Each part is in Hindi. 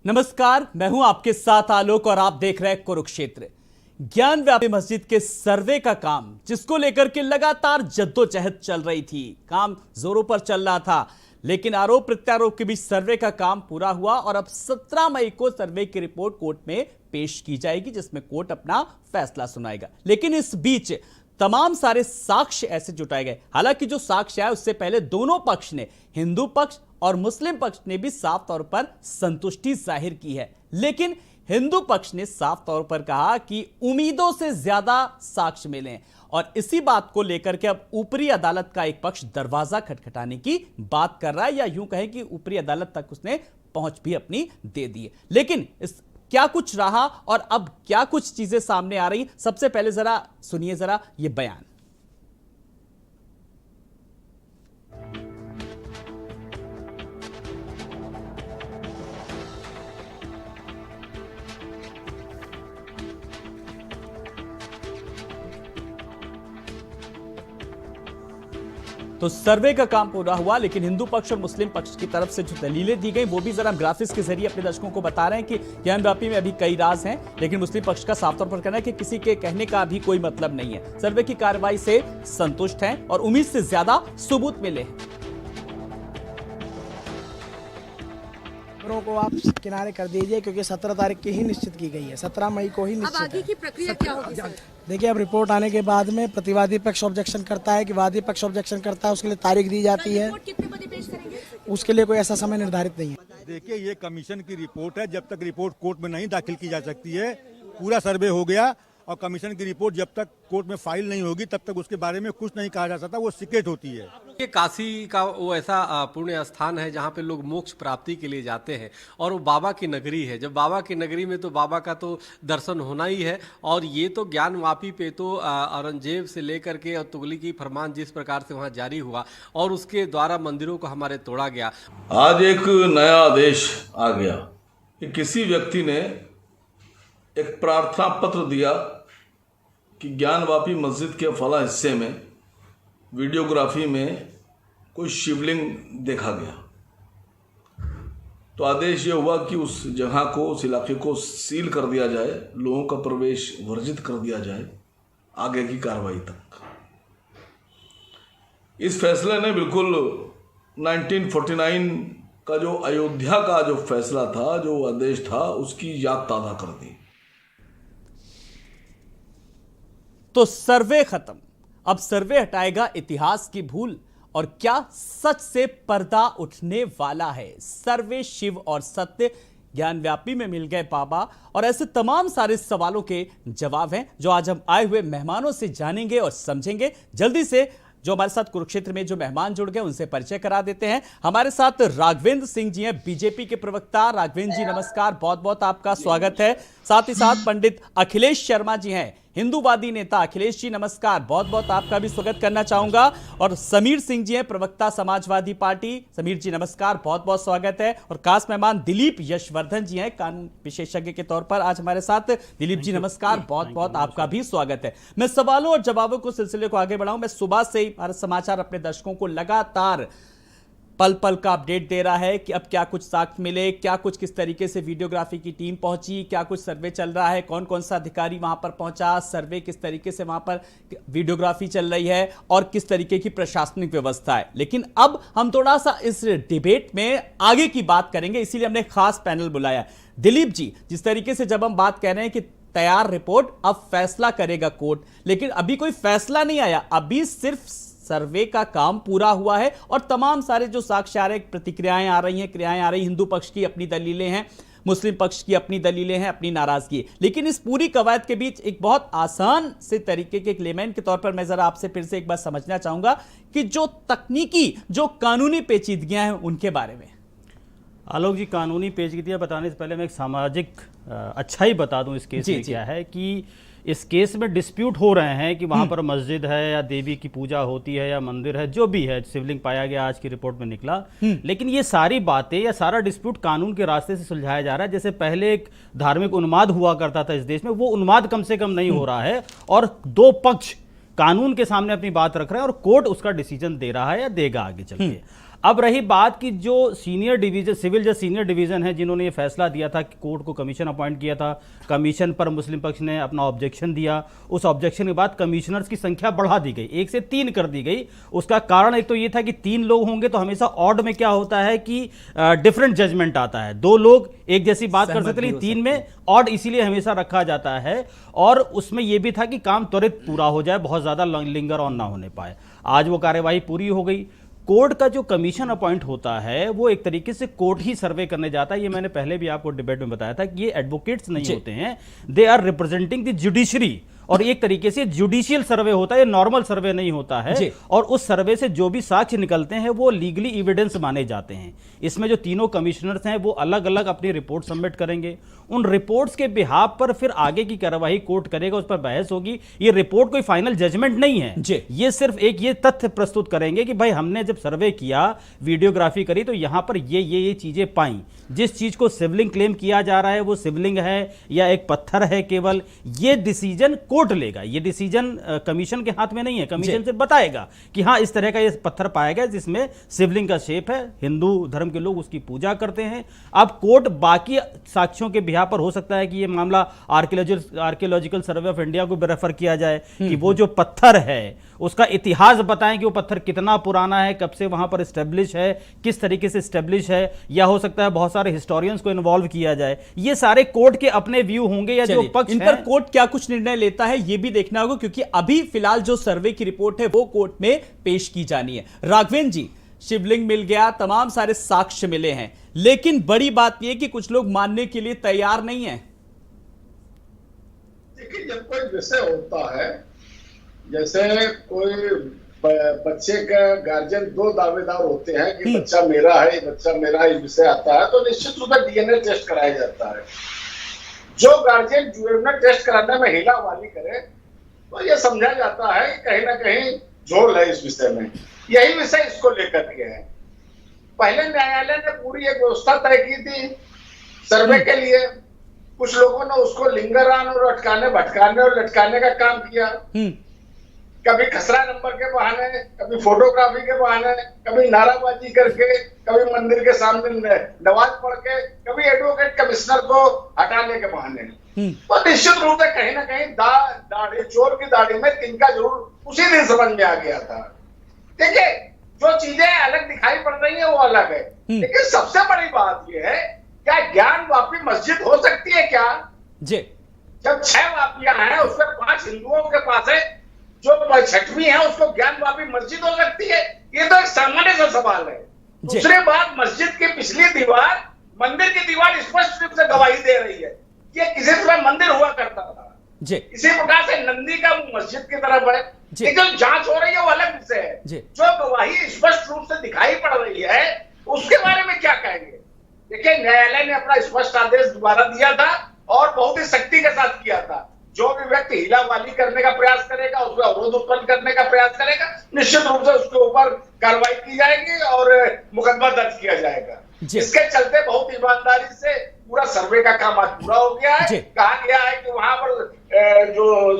नमस्कार, मैं हूं आपके साथ आलोक और आप देख रहे हैं कुरुक्षेत्र। ज्ञान व्यापी मस्जिद के सर्वे का काम, जिसको लेकर के लगातार जद्दोजहद चल रही थी, काम जोरों पर चल रहा था, लेकिन आरोप प्रत्यारोप के बीच सर्वे का काम पूरा हुआ और अब 17 मई को सर्वे की रिपोर्ट कोर्ट में पेश की जाएगी, जिसमें कोर्ट अपना फैसला सुनाएगा। लेकिन इस बीच तमाम सारे साक्ष्य ऐसे जुटाए गए। हालांकि जो साक्ष्य है उससे पहले दोनों पक्ष ने, हिंदू पक्ष और मुस्लिम पक्ष ने भी साफ तौर पर संतुष्टि जाहिर की है। लेकिन हिंदू पक्ष ने साफ तौर पर कहा कि उम्मीदों से ज्यादा साक्ष्य मिले हैं और इसी बात को लेकर के अब ऊपरी अदालत का एक पक्ष दरवाजा खटखटाने की बात कर रहा है, या यूं कहें कि ऊपरी अदालत तक उसने पहुंच भी अपनी दे दी है। लेकिन इस क्या कुछ रहा और अब क्या कुछ चीजें सामने आ रही, सबसे पहले जरा सुनिए जरा ये बयान। तो सर्वे का काम पूरा हुआ, लेकिन हिंदू पक्ष और मुस्लिम पक्ष की तरफ से जो दलीलें दी गई वो भी जरा ग्राफिक्स के जरिए अपने दर्शकों को बता रहे हैं कि ज्ञान व्यापी में अभी कई राज हैं, लेकिन मुस्लिम पक्ष का साफ तौर पर कहना है कि किसी के कहने का भी कोई मतलब नहीं है। सर्वे की कार्रवाई से संतुष्ट हैं और उम्मीद से ज्यादा सबूत मिले हैं। को आप किनारे कर दीजिए क्योंकि 17 तारीख की ही निश्चित की गई है, 17 मई को ही निश्चित। अब आगे की प्रक्रिया क्या होगी सर? देखिए, अब रिपोर्ट आने के बाद में प्रतिवादी पक्ष ऑब्जेक्शन करता है कि वादी पक्ष ऑब्जेक्शन करता है, उसके लिए तारीख दी जाती है। कितने बजे पेश करेंगे? उसके लिए कोई ऐसा समय निर्धारित नहीं है। देखिए, ये कमीशन की रिपोर्ट है, जब तक रिपोर्ट कोर्ट में नहीं दाखिल की जा सकती है, पूरा सर्वे हो गया और कमीशन की रिपोर्ट जब तक कोर्ट में फाइल नहीं होगी तब तक उसके बारे में कुछ नहीं कहा जा सकता, वो सीक्रेट होती है। ये काशी का वो ऐसा पुण्य स्थान है जहाँ पे लोग मोक्ष प्राप्ति के लिए जाते हैं और वो बाबा की नगरी है। जब बाबा की नगरी में तो बाबा का तो दर्शन होना ही है। और ये तो ज्ञान वापी पे तो औरंगजेब से लेकर के और तुगलकी फरमान जिस प्रकार से वहाँ जारी हुआ और उसके द्वारा मंदिरों को हमारे तोड़ा गया। आज एक नया आदेश आ गया कि किसी व्यक्ति ने एक प्रार्थना पत्र दिया कि ज्ञान वापी मस्जिद के फला हिस्से में वीडियोग्राफी में कोई शिवलिंग देखा गया। तो आदेश ये हुआ कि उस जगह को, उस इलाके को सील कर दिया जाए, लोगों का प्रवेश वर्जित कर दिया जाए आगे की कार्रवाई तक। इस फैसले ने बिल्कुल 1949 का जो अयोध्या का जो फैसला था, जो आदेश था, उसकी याद ताज़ा कर दी। तो सर्वे खत्म, अब सर्वे हटाएगा इतिहास की भूल और क्या सच से पर्दा उठने वाला है। सर्वे, शिव और सत्य, ज्ञान व्यापी में मिल गए बाबा, और ऐसे तमाम सारे सवालों के जवाब हैं जो आज हम आए हुए मेहमानों से जानेंगे और समझेंगे। जल्दी से जो हमारे साथ कुरुक्षेत्र में जो मेहमान जुड़ गए उनसे परिचय करा देते हैं। हमारे साथ राघवेंद्र सिंह जी हैं, बीजेपी के प्रवक्ता। राघवेंद्र जी नमस्कार, बहुत बहुत आपका स्वागत है। साथ ही साथ पंडित अखिलेश शर्मा जी हैं, हिंदूवादी नेता। अखिलेश जी नमस्कार, बहुत बहुत आपका भी स्वागत करना चाहूंगा। और समीर सिंह जी हैं, प्रवक्ता समाजवादी पार्टी। समीर जी नमस्कार, बहुत बहुत स्वागत है। और खास मेहमान दिलीप यशवर्धन जी हैं, कानून विशेषज्ञ के तौर पर आज हमारे साथ। दिलीप जी नमस्कार, बहुत बहुत आपका भी स्वागत है। मैं सवालों और जवाबों को सिलसिले को आगे बढ़ाऊं। मैं सुबह से ही भारत समाचार अपने दर्शकों को लगातार पल पल का अपडेट दे रहा है कि अब क्या कुछ साक्ष्य मिले, क्या कुछ किस तरीके से वीडियोग्राफी की टीम पहुंची, क्या कुछ सर्वे चल रहा है, कौन कौन सा अधिकारी वहां पर पहुंचा, सर्वे किस तरीके से वहां पर वीडियोग्राफी चल रही है और किस तरीके की प्रशासनिक व्यवस्था है। लेकिन अब हम थोड़ा सा इस डिबेट में आगे की बात करेंगे, इसीलिए हमने खास पैनल बुलाया। दिलीप जी, जिस तरीके से जब हम बात कह रहे हैं कि तैयार रिपोर्ट, अब फैसला करेगा कोर्ट, लेकिन अभी कोई फैसला नहीं आया, अभी सिर्फ सर्वे का काम पूरा हुआ है और तमाम सारे जो साक्ष्य आ रहे हैं, प्रतिक्रियाएं आ रही हैं, क्रियाएं आ रही हैं। हिंदू पक्ष की अपनी दलीलें हैं, मुस्लिम पक्ष की अपनी दलीलें हैं, अपनी नाराजगी। लेकिन इस पूरी कवायद के बीच एक बहुत आसान से तरीके के क्लेमेंट के तौर पर मैं जरा आपसे फिर से एक बार समझना चाहूंगा कि जो तकनीकी, जो कानूनी पेचीदगियां हैं उनके बारे में। आलोक जी, कानूनी पेचीदगियां बताने से पहले मैं एक सामाजिक अच्छाई बता दूं इस केस में क्या है कि इस केस में डिस्प्यूट हो रहे हैं कि वहाँ पर मस्जिद है या देवी की पूजा होती है या मंदिर है, जो भी है, शिवलिंग पाया गया आज की रिपोर्ट में निकला। लेकिन ये सारी बातें या सारा डिस्प्यूट कानून के रास्ते से सुलझाया जा रहा है। जैसे पहले एक धार्मिक उन्माद हुआ करता था इस देश में, वो उन्माद कम से कम नहीं हो रहा है और दो पक्ष कानून के सामने अपनी बात रख रहे हैं और कोर्ट उसका डिसीजन दे रहा है या देगा आगे चल के। अब रही बात कि जो सीनियर डिवीजन, सिविल जज सीनियर डिवीजन है, जिन्होंने ये फैसला दिया था कि कोर्ट को कमीशन अपॉइंट किया था, कमीशन पर मुस्लिम पक्ष ने अपना ऑब्जेक्शन दिया, उस ऑब्जेक्शन के बाद कमिश्नर्स की संख्या बढ़ा दी गई, 1 से 3 कर दी गई। उसका कारण एक तो ये था कि 3 लोग होंगे तो हमेशा ऑड में क्या होता है कि डिफरेंट जजमेंट आता है, 2 लोग एक जैसी बात कर सकते हैं, 3 में ऑड इसीलिए हमेशा रखा जाता है। और उसमें यह भी था कि काम त्वरित पूरा हो जाए, बहुत ज्यादा लिंगर ऑन ना होने पाए। आज वो कार्यवाही पूरी हो गई। कोर्ट का जो कमीशन अपॉइंट होता है वो एक तरीके से कोर्ट ही सर्वे करने जाता है। ये मैंने पहले भी आपको डिबेट में बताया था कि ये एडवोकेट्स नहीं होते हैं, they are representing the judiciary, और एक तरीके से जुडिशियल सर्वे होता है, ये नॉर्मल सर्वे नहीं होता है। और उस सर्वे से जो भी साक्ष्य निकलते हैं वो लीगली एविडेंस माने जाते हैं। इसमें जो तीनों कमिश्नर्स हैं वो अलग अलग अपनी रिपोर्ट सबमिट करेंगे, उन रिपोर्ट्स के बिहाफ पर फिर आगे की कार्यवाही कोर्ट करेगा, उस पर बहस होगी। ये रिपोर्ट कोई फाइनल जजमेंट नहीं है, ये सिर्फ एक ये तथ्य प्रस्तुत करेंगे कि भाई हमने जब सर्वे किया, वीडियोग्राफी करी तो यहां पर ये चीजें पाई। जिस चीज को सिवलिंग क्लेम किया जा रहा है वो सिवलिंग है या एक पत्थर है, केवल ये डिसीजन कोर्ट लेगा। ये डिसीजन कमीशन के हाथ में नहीं है, कमीशन से बताएगा कि हाँ इस तरह का ये पत्थर पाया गया जिसमें शिवलिंग का शेप है, हिंदू धर्म के लोग उसकी पूजा करते हैं। अब कोर्ट बाकी साक्ष्यों के बिहार पर हो सकता है कि ये मामला आर्कियोलॉजिकल सर्वे ऑफ इंडिया को भी रेफर किया जाए कि वो जो पत्थर है उसका इतिहास बताएं कि वो पत्थर कितना पुराना है, कब से वहां पर एस्टेब्लिश है, किस तरीके से एस्टेब्लिश है, या हो सकता है बहुत सारे हिस्टोरियंस को इन्वॉल्व किया जाए। ये सारे कोर्ट के अपने व्यू होंगे या जो पक्ष इन पर कोर्ट क्या कुछ निर्णय लेता है ये भी देखना होगा, क्योंकि अभी फिलहाल जो सर्वे की रिपोर्ट है वो कोर्ट में पेश की जानी है। राघवेंद्र जी, शिवलिंग मिल गया, तमाम सारे साक्ष्य मिले हैं, लेकिन बड़ी बात यह कि कुछ लोग मानने के लिए तैयार नहीं है। देखिए, जब कोई विषय होता है, जैसे कोई बच्चे का गार्जियन 2 दावेदार होते हैं कि बच्चा मेरा है, बच्चा मेरा है, विषय आता है तो निश्चित रूप से डीएनए टेस्ट कराया जाता है। जो गार्जियन डीएनए टेस्ट कराने में हिलावाली करे तो ये समझा जाता है कि कहीं ना कहीं झोल है इस विषय में। यही विषय इसको लेकर के है। पहले न्यायालय ने पूरी एक व्यवस्था तय की थी सर्वे के लिए, कुछ लोगों ने उसको लिंगरान और अटकाने भटकाने और लटकाने का काम किया, कभी खसरा नंबर के बहाने, कभी फोटोग्राफी के बहाने, कभी नाराबाजी करके, कभी मंदिर के सामने नमाज पढ़ के, कभी एडवोकेट कमिश्नर को हटाने के बहाने। तो निश्चित रूप से कहीं ना कहीं दाढ़ी, चोर की दाढ़ी में तिनका जरूर उसी दिन समझ में आ गया था। देखिए, जो चीजें अलग दिखाई पड़ रही है वो अलग है, लेकिन सबसे बड़ी बात यह है, क्या ज्ञान वापी मस्जिद हो सकती है क्या? जब 6 वापियां हैं, उसमें 5 हिंदुओं के पास है, जो 6वीं है उसको ज्ञान वापी मस्जिद हो सकती है? ये तो एक सामान्य सा सवाल है। दूसरी बात, मस्जिद की पिछली दीवार मंदिर की दीवार स्पष्ट रूप से गवाही दे रही है, ये किसी तरह मंदिर हुआ करता था। इसी प्रकार से नंदी का वो मस्जिद की तरफ है। ये जो जांच हो रही है वो अलग विषय है। जो गवाही स्पष्ट रूप से दिखाई पड़ रही है उसके बारे में क्या कहेंगे? देखिए, न्यायालय ने अपना स्पष्ट आदेश दोबारा दिया था और बहुत ही सख्ती के साथ किया था। जो भी व्यक्ति हिलावाली करने का प्रयास करेगा, उसमें अवरोध उत्पन्न करने का प्रयास करेगा, निश्चित रूप से उसके ऊपर कार्रवाई की जाएगी और मुकदमा दर्ज किया जाएगा। इसके चलते बहुत ईमानदारी से पूरा सर्वे का काम आज पूरा हो गया है। कहा गया है कि वहां पर जो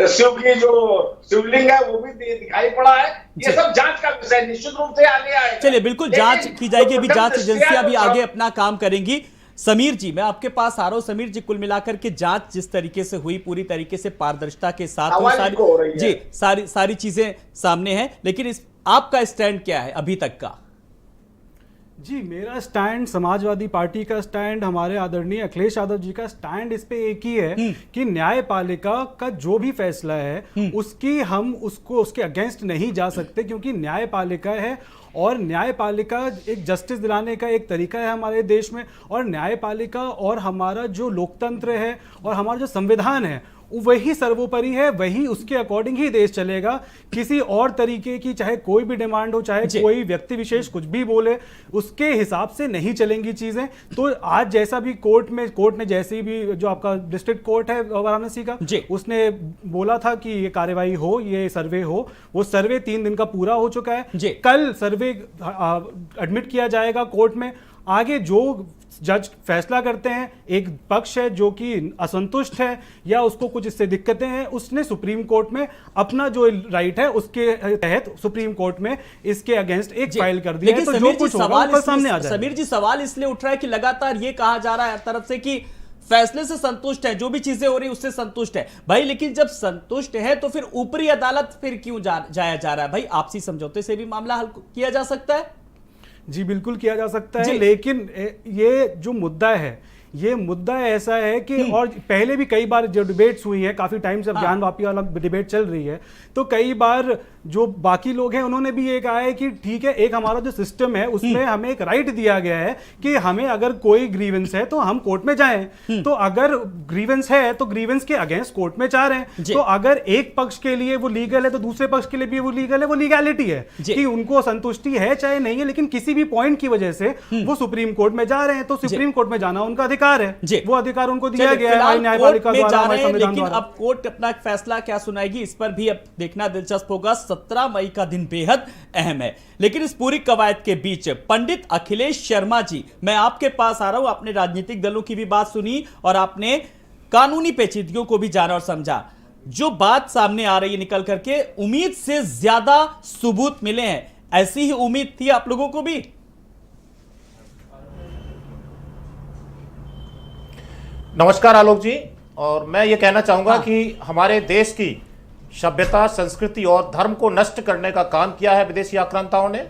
शिव की जो शिवलिंग है वो भी दिखाई पड़ा है। ये सब जांच का विषय निश्चित रूप से आगे आएगा। चलिए, बिल्कुल जांच की जाएगी। अभी जांच एजेंसियां भी आगे अपना काम करेंगी। समीर जी, मैं आपके पास आ रहा हूं। समीर जी, कुल मिलाकर के जांच जिस तरीके से हुई, पूरी तरीके से पारदर्शिता के साथ हुई, सारी चीजें सामने हैं, लेकिन इस आपका स्टैंड क्या है अभी तक का? जी, मेरा स्टैंड, समाजवादी पार्टी का स्टैंड, हमारे आदरणीय अखिलेश यादव जी का स्टैंड इस पे एक ही है कि न्यायपालिका का जो भी फैसला है उसके अगेंस्ट नहीं जा सकते, क्योंकि न्यायपालिका है और न्यायपालिका एक जस्टिस दिलाने का एक तरीका है हमारे देश में। और न्यायपालिका और हमारा जो लोकतंत्र है और हमारा जो संविधान है वही सर्वोपरि है, वही उसके अकॉर्डिंग ही देश चलेगा। किसी और तरीके की चाहे कोई भी डिमांड हो, चाहे कोई व्यक्ति विशेष कुछ भी बोले, उसके हिसाब से नहीं चलेंगी चीजें। तो आज जैसा भी कोर्ट ने जैसे भी जो आपका डिस्ट्रिक्ट कोर्ट है वाराणसी का, उसने बोला था कि ये कार्यवाही हो, ये सर्वे हो, वो सर्वे 3 दिन का पूरा हो चुका है। कल सर्वे एडमिट किया जाएगा कोर्ट में। आगे जो जज फैसला करते हैं, एक पक्ष है जो कि असंतुष्ट है या उसको कुछ इससे दिक्कतें हैं, उसने सुप्रीम कोर्ट में अपना जो राइट है उसके तहत सुप्रीम कोर्ट में इसके अगेंस्ट एक फाइल कर दिया है। तो जो कुछ होगा वो सामने आ जाएगा। समीर जी, सवाल इसलिए उठ रहा है कि लगातार ये कहा जा रहा है हर तरफ से कि फैसले से संतुष्ट है, जो भी चीजें हो रही उससे संतुष्ट है भाई, लेकिन जब संतुष्ट है तो फिर ऊपरी अदालत फिर क्यों जाया जा रहा है भाई? आपसी समझौते से भी मामला हल किया जा सकता है। जी बिल्कुल किया जा सकता है, लेकिन ये जो मुद्दा है, ये मुद्दा ऐसा है कि और पहले भी कई बार जो डिबेट्स हुई है, काफी टाइम से ज्ञान वापी वाला डिबेट चल रही है, तो कई बार जो बाकी लोग हैं उन्होंने भी ये कहा है कि ठीक है, एक हमारा जो सिस्टम है उसमें हमें एक राइट दिया गया है कि हमें अगर कोई ग्रीवेंस है तो हम कोर्ट में जाएं। तो अगर ग्रीवेंस है तो ग्रीवेंस के अगेंस्ट कोर्ट में जा रहे हैं, तो अगर एक पक्ष के लिए वो लीगल है तो दूसरे पक्ष के लिए भी वो लीगल है, वो लीगैलिटी है कि उनको संतुष्टि है चाहे नहीं है, लेकिन किसी भी पॉइंट की वजह से वो सुप्रीम कोर्ट में जा रहे हैं, तो सुप्रीम कोर्ट में जाना उनका अधिकार है, वो अधिकार उनको दिया गया है न्यायपालिका द्वारा, संविधान द्वारा। अब कोर्ट अपना फैसला क्या सुनाएगी इस पर भी अब देखना दिलचस्प होगा। 17 मई का दिन बेहद अहम है, लेकिन इस पूरी कवायद के बीच पंडित अखिलेश शर्मा जी, मैं आपके पास आ रहा हूं। आपने राजनीतिक दलों की भी बात सुनी और आपने कानूनी पेचीदगियों को भी जाना और समझा। जो बात सामने आ रही है निकल करके, उम्मीद से ज्यादा सबूत मिले हैं, ऐसी ही उम्मीद थी आप लोगों को भी? नमस्कार आलोक जी, और मैं ये कहना चाहूंगा कि हमारे देश की सभ्यता, संस्कृति और धर्म को नष्ट करने का काम किया है विदेशी आक्रांताओं ने।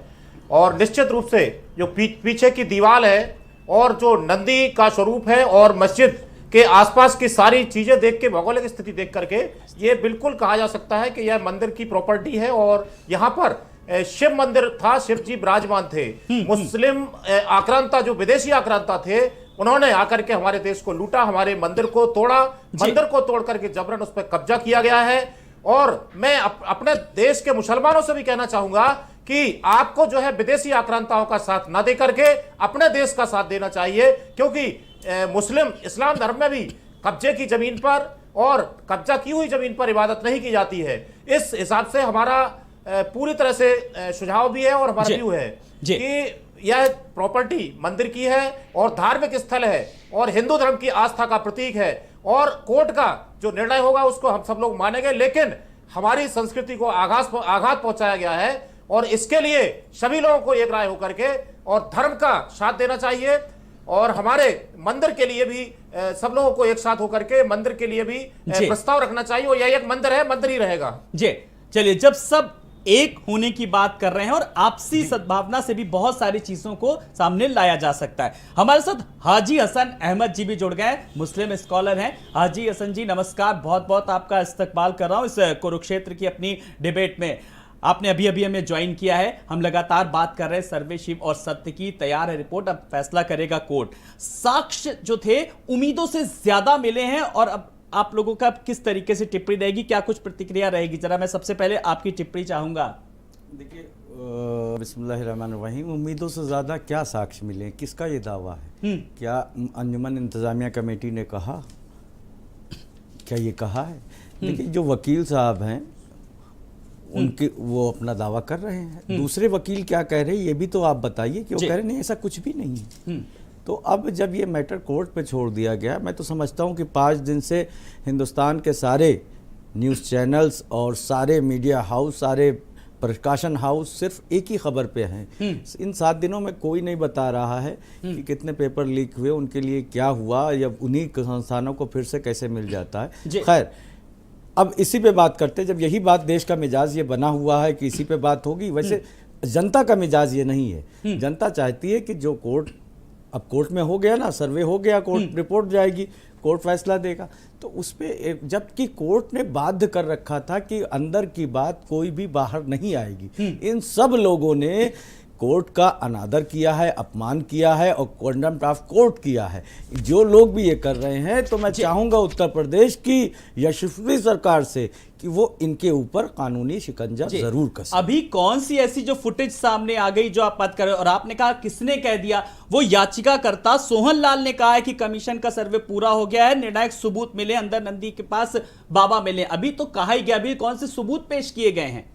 और निश्चित रूप से जो पीछे की दीवार है और जो नंदी का स्वरूप है और मस्जिद के आसपास की सारी चीजें देख के, भौगोलिक स्थिति देख करके ये बिल्कुल कहा जा सकता है कि यह मंदिर की प्रॉपर्टी है। और यहाँ पर शिव मंदिर था, शिव जी विराजमान थे। मुस्लिम आक्रांता, जो विदेशी आक्रांता थे, उन्होंने आकर के हमारे देश को लूटा, हमारे मंदिर को तोड़ा, मंदिर को तोड़ करके जबरन उस पर कब्जा किया गया है। और मैं अपने देश के मुसलमानों से भी कहना चाहूंगा कि आपको जो है विदेशी आक्रांताओं का साथ ना दे करके अपने देश का साथ देना चाहिए, क्योंकि मुस्लिम इस्लाम धर्म में भी कब्जे की जमीन पर और कब्जा की हुई जमीन पर इबादत नहीं की जाती है। इस हिसाब से हमारा पूरी तरह से सुझाव भी है और हमारा व्यू है कि यह प्रॉपर्टी मंदिर की है और धार्मिक स्थल है और हिंदू धर्म की आस्था का प्रतीक है, और कोर्ट का जो निर्णय होगा उसको हम सब लोग मानेंगे। लेकिन हमारी संस्कृति को आघात पहुंचाया गया है और इसके लिए सभी लोगों को एक राय होकर के और धर्म का साथ देना चाहिए, और हमारे मंदिर के लिए भी सब लोगों को एक साथ होकर के मंदिर के लिए भी प्रस्ताव रखना चाहिए। और यह एक मंदिर है, मंदिर ही रहेगा। जी चलिए, जब सब एक होने की बात कर रहे हैं और आपसी सद्भावना से भी बहुत सारी चीजों को सामने लाया जा सकता है, हमारे साथ हाजी हसन अहमद जी भी जुड़ गए, मुस्लिम स्कॉलर हैं। हाजी हसन जी नमस्कार, बहुत बहुत आपका इस्तकबाल कर रहा हूं इस कुरुक्षेत्र की अपनी डिबेट में। आपने अभी अभी हमें ज्वाइन किया है, हम लगातार बात कर रहे हैं सर्वे शिव और सत्य की। तैयार है रिपोर्ट, अब फैसला करेगा कोर्ट। साक्ष्य जो थे उम्मीदों से ज्यादा मिले हैं, और अब आप लोगों का किस तरीके से टिप्पणी रहेगी, क्या कुछ प्रतिक्रिया रहेगी? जरा मैं सबसे पहले आपकी टिप्पणी चाहूंगा। देखिए, बिस्मिल्लाहिर्रहमानिर्रहीम, उम्मीदों से ज़्यादा क्या साक्ष्य मिले, किसका ये दावा है? क्या अंजुमन इंतज़ामिया कमेटी ने कहा? क्या ये कहा है? देखिए, जो वकील साहब हैं उनके वो अपना दावा कर रहे हैं, दूसरे वकील क्या कह रहे हैं ये भी तो आप बताइए कि वो कह रहे नहीं ऐसा कुछ भी नहीं है। तो अब जब ये मैटर कोर्ट पे छोड़ दिया गया, मैं तो समझता हूँ कि 5 दिन से हिंदुस्तान के सारे न्यूज़ चैनल्स और सारे मीडिया हाउस, सारे प्रकाशन हाउस सिर्फ एक ही खबर पे हैं। इन 7 दिनों में कोई नहीं बता रहा है कि कितने पेपर लीक हुए, उनके लिए क्या हुआ, या उन्हीं संस्थानों को फिर से कैसे मिल जाता है। खैर, अब इसी पे बात करते हैं। जब यही बात, देश का मिजाज ये बना हुआ है कि इसी पे बात होगी, वैसे जनता का मिजाज ये नहीं है। जनता चाहती है कि जो कोर्ट, अब कोर्ट में हो गया ना, सर्वे हो गया, कोर्ट रिपोर्ट जाएगी, कोर्ट फैसला देगा, तो उस पर, जबकि कोर्ट ने बाध्य कर रखा था कि अंदर की बात कोई भी बाहर नहीं आएगी, इन सब लोगों ने कोर्ट का अनादर किया है, अपमान किया है और कंटेम्प्ट ऑफ कोर्ट किया है। जो लोग भी ये कर रहे हैं, तो मैं चाहूँगा उत्तर प्रदेश की यशस्वी सरकार से कि वो इनके ऊपर कानूनी शिकंजा जरूर कसे। अभी कौन सी ऐसी जो फुटेज सामने आ गई जो आप बात कर रहे हो, और आपने कहा किसने कह दिया? वो याचिकाकर्ता सोहन लाल ने कहा है कि कमीशन का सर्वे पूरा हो गया है, निर्णायक सबूत मिले, अंदर नंदी के पास बाबा मिले। अभी तो कहा ही गया, अभी कौन से सबूत पेश किए गए हैं?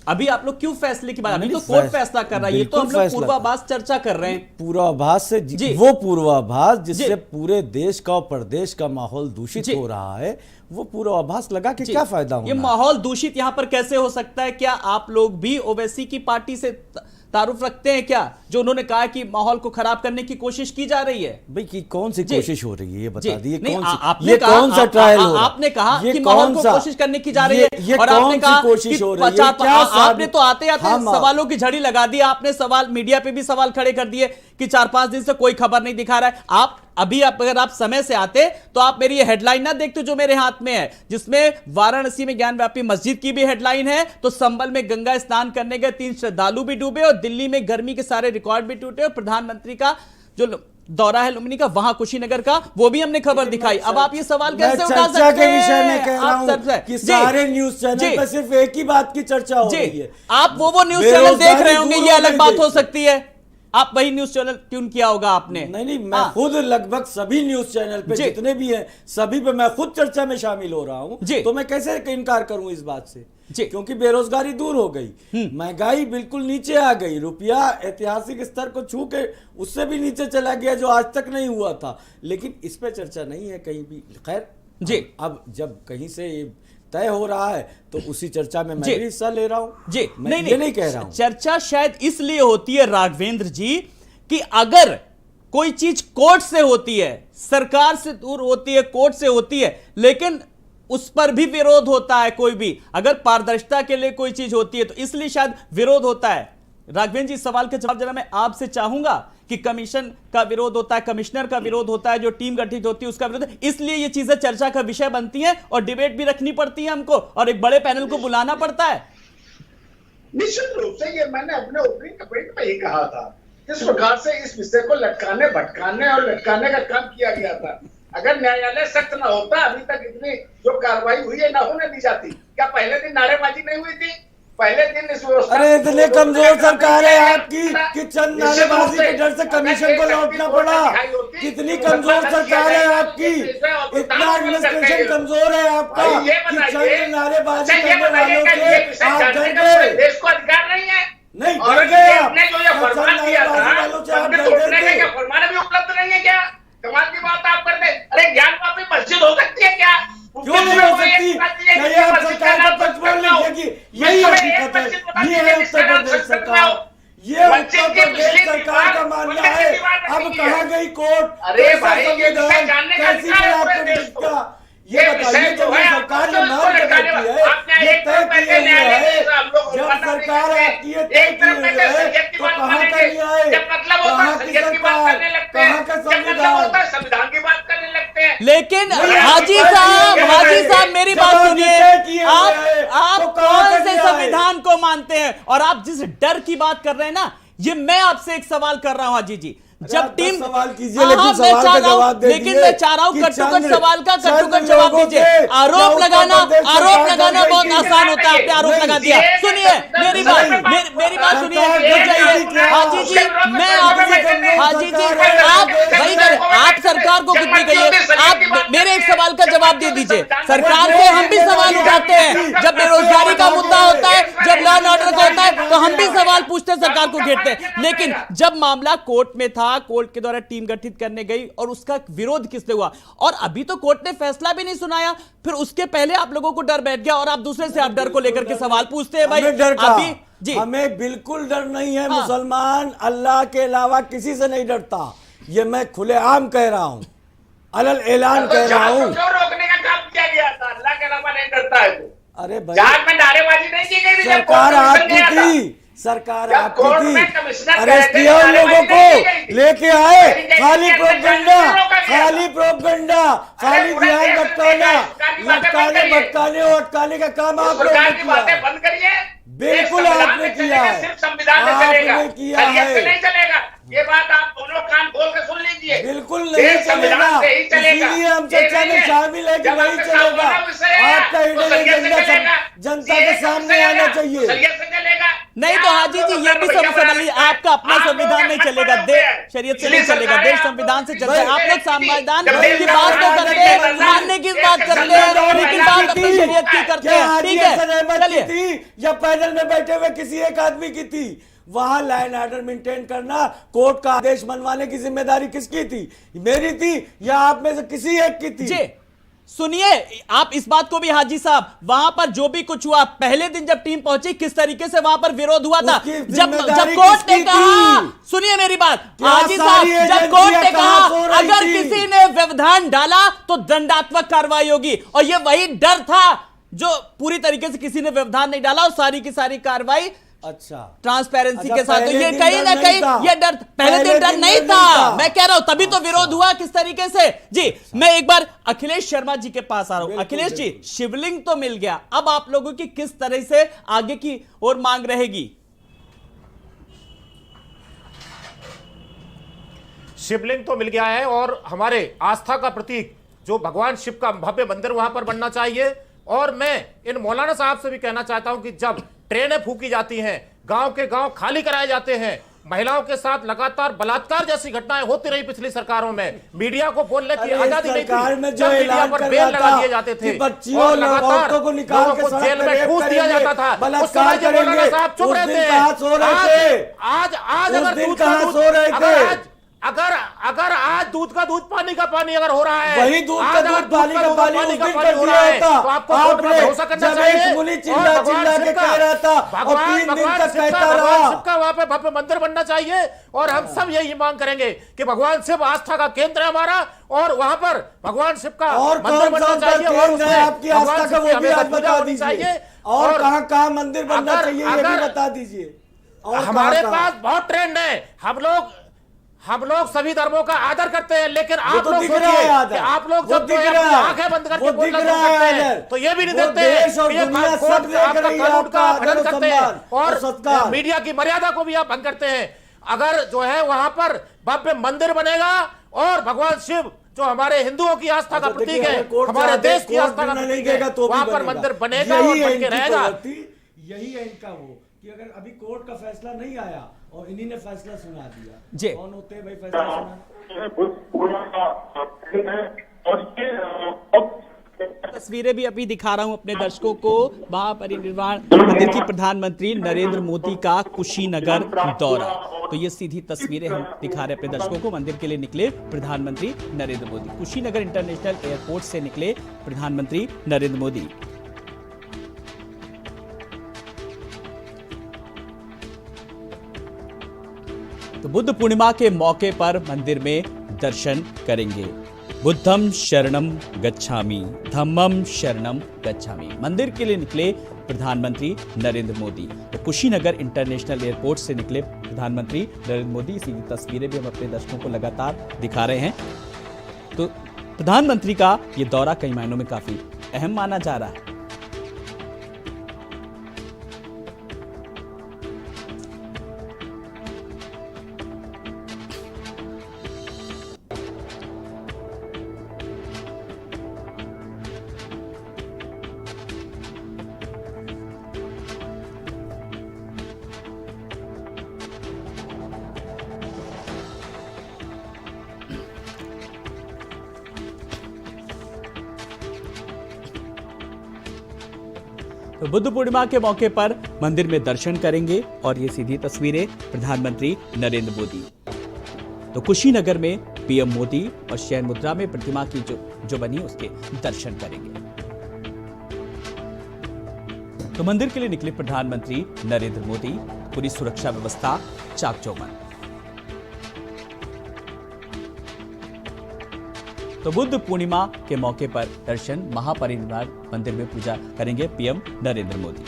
अभी आप लोग क्यों फैसले की बात, अभी नहीं, तो कोर्ट फैसला- फैसला कर रहा है, ये तो बिल्कुल हम लोग फैसला पूर्वाभास चर्चा कर रहे हैं। पूर्वाभास से जी। वो पूर्वाभास जिससे जी। पूरे देश का और प्रदेश का माहौल दूषित जी। हो रहा है, वो पूर्वाभास लगा के जी। क्या फायदा ये होना? माहौल दूषित यहाँ पर कैसे हो सकता है? क्या आप लोग भी ओवैसी की पार्टी से तारुफ रखते हैं क्या, जो उन्होंने कहा कि माहौल को खराब करने की कोशिश की जा रही है? भाई की कौन सी जी। कोशिश हो रही है ये बता जी। दिए, नहीं, कौन सी आपने ये कहा- कौन सा ट्रायल हो रहा है? आपने कहा ये कि माहौल कौन को सा- कोशिश करने की जा रही है, ये और कौन आपने सी कहा कोशिश कि हो रही है? क्या आपने साबित- तो आते आते हम- सवालों की झड़ी लगा दी, आपने सवाल मीडिया पे भी सवाल खड़े कर दिए कि 4-5 दिन से कोई खबर नहीं दिखा रहा है। आप अभी अगर आप समय से आते तो आप मेरी ये हेडलाइन ना देखते जो मेरे हाथ में है, जिसमें वाराणसी में ज्ञानव्यापी मस्जिद की भी हेडलाइन है, तो संबल में गंगा स्नान करने गए 3 श्रद्धालु भी डूबे, और दिल्ली में गर्मी के सारे रिकॉर्ड भी टूटे, और प्रधानमंत्री का जो दौरा है लुम्बिनी का, वहां कुशीनगर का, वो भी हमने खबर दिखाई। अब आप ये सवाल मैं कैसे उठा चर्चा सकते के हैं? विषय में कह रहा आप हूं सब- कि जी। सारे न्यूज चैनल जी। पर सिर्फ एक ही बात की चर्चा हो जी, रही है। आप वो न्यूज चैनल देख बेरोजगारी रहे होंगे, दूर ये हो अलग गई बात देश हो से। सकती है। आप वही न्यूज चैनल ट्यून किया होगा आपने। नहीं, मैं हाँ। खुद लगभग सभी न्यूज चैनल पे जी। जितने भी हैं सभी पे मैं खुद चर्चा में शामिल हो रहा हूं, जी। तो मैं कैसे इनकार करूं इस बात से? जी। क्योंकि बेरोजगारी दूर हो गई, महंगाई बिल्कुल नीचे आ गई, रुपया ऐतिहासिक स्तर को छू के उससे भी नीचे चला गया जो आज तक नहीं हुआ था, लेकिन इस पे चर्चा नहीं है कहीं भी। खैर जी। अब जब कहीं से ये तय हो रहा है तो उसी चर्चा में मैं जी। भी हिस्सा ले रहा हूं। जी, मैं ये नहीं कह रहा हूं। चर्चा शायद इसलिए होती है राघवेंद्र जी कि अगर कोई चीज कोर्ट से होती है, सरकार से दूर होती है, कोर्ट से होती है, लेकिन उस पर भी विरोध होता है कोई भी, अगर पारदर्शिता के लिए कोई चीज होती है तो इसलिए शायद विरोध होता है। राघवेंद्र जी, सवाल का जवाब जरा मैं आपसे चाहूंगा कि कमीशन का विरोध होता है, कमिश्नर का विरोध होता है, जो टीम गठित होती है उसका विरोध, इसलिए ये चीजें चर्चा का विषय बनती हैं और डिबेट भी रखनी पड़ती है हमको, और एक बड़े पैनल को बुलाना पड़ता है। निश्चित रूप से ये मैंने अपने ओपनिंग कमेंट में ही कहा था, किस प्रकार से इस विषय को लटकाने भटकाने और लटकाने का काम किया गया था। अगर न्यायालय सख्त न होता, अभी तक इतनी जो कार्रवाई हुई है न होने दी जाती। क्या पहले दिन नारेबाजी नहीं हुई थी? पहले दिन इस व्यवस्था, अरे इतने कमजोर सरकार है आपकी कि चंद नारेबाजी के डर से कमीशन को लौटना पड़ा। कितनी कमजोर सरकार है आपकी, इतना एडमिनिस्ट्रेशन कमजोर है आपका कि चंद नारेबाजी करने वालों से आप डर गए। देश को अधिकार नहीं है, नहीं, और डर गए आप। आपने जो ये चंद फरमान दिया था, नारेबाजी वालों से आप मंदिर डर तोड़ने गए का थे। फरमान भी उपलब्ध नहीं है क्या? कमाल की बात आप करते हैं। अरे ज्ञानवापी मस्जिद हो सकती है क्या? क्यों नहीं हो सकती? क्या ये आप सरकार का पक्ष बोल रही है कि यही हकीकत है? ये है उत्तर प्रदेश सरकार, ये उत्तर प्रदेश सरकार का मानना है। अब कहाँ गई कोर्ट? अरे कैसा भाई, ये विषय संविधान? जानने का कैसी अधिकार है है पूरे आपके देश देश को। का? ये ये विषय बताइए, जो जब है, सरकार ने आपको मान के लटकाने रखी वाला- है, आपने ये एक तय तरफ किए बैठे हुए न्यायालय है, से हम लोग जब मानना नहीं सरकार करते। आपकी ये तय एक तरफ किए बैठे हुए है, सैयद की तो बात कहाँ मानेंगे। का न्याय? जब मतलब होता है कहाँ की सैयद की बात सरकार? करने लगते हैं। कहाँ का जब मतलब संविधान? होता है संविधान की बात करने लगते हैं। लेकिन नहीं, हाजी आप साहब, बात हाजी कीजिए। साहब मेरी जब बात आप सुनिए। तय किए हुए हैं, आप तो कहाँ कौन का से न्याय? संविधान को मानते हैं? और आप जिस डर की बात कर रहे हैं ना, ये मैं आपसे एक सवाल कर रहा हूं हाजी जी। अरे जब आप टीम बस सवाल कीजिए, हाँ, लेकिन मैं सवाल चाह का रहा हूं, जवाब दे लेकिन दीजिए मैं चाह रहा हूं कि कट्टुकट चंद- सवाल का चंद कट्टुकट जवाब लोगों दीजिए। के आरोप या उत्तर लगाना, प्रदेश आरोप सरकार लगाना कर बहुत रही थी। आसान होता है। आपने आरोप नहीं, लगा दिया। सुनिए मेरी बात, मेरी बात सुनिए, रुक जाइए। हाजी जी, मैं आपसे, हाजी जी आप वही करें, आप सरकार को कुछ भी कहिए, आप मेरे एक सवाल का जवाब दे दीजिए। सरकार को हम भी सवाल उठाते हैं, जब बेरोजगारी का मुद्दा होता है, जब लॉ एंड ऑर्डर का होता है, तो हम भी सवाल पूछते हैं, सरकार को घेरते हैं। लेकिन जब मामला कोर्ट में था, कोर्ट के द्वारा टीम गठित करने गई और उसका विरोध किसने हुआ, और अभी तो कोर्ट ने फैसला भी नहीं सुनाया, फिर उसके पहले आप लोगों को डर बैठ गया और आप दूसरे से आप डर को लेकर के सवाल पूछते हैं। भाई हमें डर का, अभी जी, हमें बिल्कुल डर नहीं है। हाँ। मुसलमान अल्लाह के अलावा किसी से नहीं डरता, ये मैं खुलेआम कह रहा हूं, अलल ऐलान कह रहा हूं। क्यों रोकने का काम किया गया था? अल्लाह के अलावा नहीं डरता है वो। अरे भाई, जहाज में नारेबाजी नहीं की गई थी जब सरकार कोर्ट आपकी कमीशन गया था। थी, सरकार जब आपकी कोर्ट में थी, कमिश्नर अरेस्ट गए थे, किया उन लोगों नारेबाजी नहीं की को, गई थी। लेके आए, लेकिन खाली इसके अंदर प्रोपगंडा, जाने रोका गया खाली था। प्रोपगंडा, खाली पूरा ध्यान देश भटकाना, सरकारी बातें बंद लटकाने करिए। भटकाने और अटकाने का काम आप लोगों सरकार ने की किया बातें है। बंद करिए। बिल्कुल ये संविधान आपने में किया चलेगा, है। सिर्फ संविधान में आपने चलेगा, किया शरीयत से है। नहीं चलेगा। ये बात आप दोनों कान खोल के सुन लीजिए। बिल्कुल ये नहीं संविधान चलेगा, से ही चलेगा। इसीलिए हम ये चर्चा नहीं में है। शामिल है कि जब नहीं आपके चलेगा। सामने विषय है, आपका तो हिडन शरीयत से एजेंडा चलेगा। जनता के ये सामने चलेगा, आना चाहिए। शरीयत से चलेगा। नहीं तो हाजी जी ये भी समझ लीजिए, आपका अपना संविधान नहीं चलेगा, देश शरीयत से नहीं चलेगा, देश संविधान से चलता है। आप लोग संविधान की बात तो करते हैं, मानने की बात करते हैं, लेकिन बात अपनी शरीयत की करते हैं। ठीक है, चलिए। या पैनल में बैठे हुए किसी एक आदमी की थी? वहां लाइन ऑर्डर मेंटेन करना, कोर्ट का आदेश मनवाने की जिम्मेदारी किसकी थी? मेरी थी या आप में से किसी एक की थी? जी सुनिए, आप इस बात को भी हाजी साहब, वहां पर जो भी कुछ हुआ, पहले दिन जब टीम पहुंची किस तरीके से वहां पर विरोध हुआ था, जब कोर्ट ने कहा, सुनिए मेरी बात हाजी साहब, जब कोर्ट ने कहा अगर किसी ने व्यवधान डाला तो दंडात्मक कार्रवाई होगी, और ये वही डर था जो पूरी तरीके से किसी ने व्यवधान नहीं डाला और सारी की सारी कार्रवाई अच्छा ट्रांसपेरेंसी के साथ। तो ये कहीं ना कहीं ये डर, पहले दिन डर नहीं था, मैं कह रहा हूं, तभी तो विरोध हुआ किस तरीके से। जी मैं एक बार अखिलेश शर्मा जी के पास आ रहा हूं। अखिलेश जी, शिवलिंग तो मिल गया, अब आप लोगों की किस तरह से आगे की ओर मांग रहेगी? शिवलिंग तो मिल गया है और हमारे आस्था का प्रतीक जो भगवान शिव का भव्य मंदिर वहां पर बनना चाहिए। और मैं इन मौलाना साहब से भी कहना चाहता हूं कि जब ट्रेनें फूकी जाती हैं, गांव के गांव खाली कराए जाते हैं, महिलाओं के साथ लगातार बलात्कार जैसी घटनाएं होती रही पिछली सरकारों में, मीडिया को बोलने की आजादी नहीं थी, जब मीडिया पर बैन लगा दिए जाते थे और लगातार लोगों को जेल में ठूस दिया जाता था, उस समय जो मौलाना साहब चुप रहे थे। अगर आज दूध का दूध पानी का पानी अगर हो रहा है, वही दूध का दूध पानी का पानी उस दिन कर दिया होता। तो आपको कोर्ट में भरोसा करना चाहिए। मुनि चिल्ला चिल्ला के कह रहा था और 3 दिन तक कहता रहा, शिव का वहां पे भव्य मंदिर बनना चाहिए। और हम सब यही मांग करेंगे कि भगवान शिव आस्था का केंद्र है हमारा, और वहां पर भगवान शिव का मंदिर बनना चाहिए और उसमें आपकी आस्था का वो भी आप बता दीजिए, और कहां मंदिर बनना चाहिए ये भी बता दीजिए। और हमारे पास बहुत ट्रेंड है, हम लोग सभी धर्मों का आदर करते हैं, लेकिन आप लोग सोचिए कि आप लोग जब आंखें बंद करके बोलना शुरू करते हैं तो ये भी नहीं देखते कि ये कोर्ट आपका कानून का भंग करते हैं और मीडिया की मर्यादा को भी आप भंग करते हैं। अगर जो है वहां पर भव्य मंदिर बनेगा और भगवान शिव जो हमारे हिंदुओं की आस्था का प्रतीक है, हमारे देश की आस्था का प्रतीक है, वहां पर मंदिर बनेगा और बन के रहेगा। यही है इनका वो कि अगर अभी कोर्ट का फैसला नहीं आया और इन्हीं ने फैसला सुना दिया, जी कौन होते हैं भाई फैसला सुना? तस्वीरें भी अभी दिखा रहा हूं अपने दर्शकों को, महापरिनिर्वाण मंदिर की प्रधानमंत्री नरेंद्र मोदी का कुशीनगर दौरा। तो ये सीधी तस्वीरें हम दिखा रहे हैं अपने दर्शकों को। मंदिर के लिए निकले प्रधानमंत्री नरेंद्र मोदी, कुशीनगर इंटरनेशनल एयरपोर्ट से निकले प्रधानमंत्री नरेंद्र मोदी। तो बुद्ध पूर्णिमा के मौके पर मंदिर में दर्शन करेंगे। बुद्धम शरणम गच्छामि, धम्मम शरणम गच्छामि। मंदिर के लिए निकले प्रधानमंत्री नरेंद्र मोदी। तो कुशीनगर इंटरनेशनल एयरपोर्ट से निकले प्रधानमंत्री नरेंद्र मोदी। इसी तस्वीरें भी हम अपने दर्शकों को लगातार दिखा रहे हैं। तो प्रधानमंत्री का ये दौरा कई मायनों में काफी अहम माना जा रहा है। तो बुद्ध पूर्णिमा के मौके पर मंदिर में दर्शन करेंगे और ये सीधी तस्वीरें प्रधानमंत्री नरेंद्र मोदी। तो कुशीनगर में पीएम मोदी और शयन मुद्रा में प्रतिमा की जो बनी उसके दर्शन करेंगे। तो मंदिर के लिए निकले प्रधानमंत्री नरेंद्र मोदी, पूरी सुरक्षा व्यवस्था चाक चौबंद। तो बुद्ध पूर्णिमा के मौके पर दर्शन, महापरिनिर्वाण मंदिर में पूजा करेंगे पीएम नरेंद्र मोदी।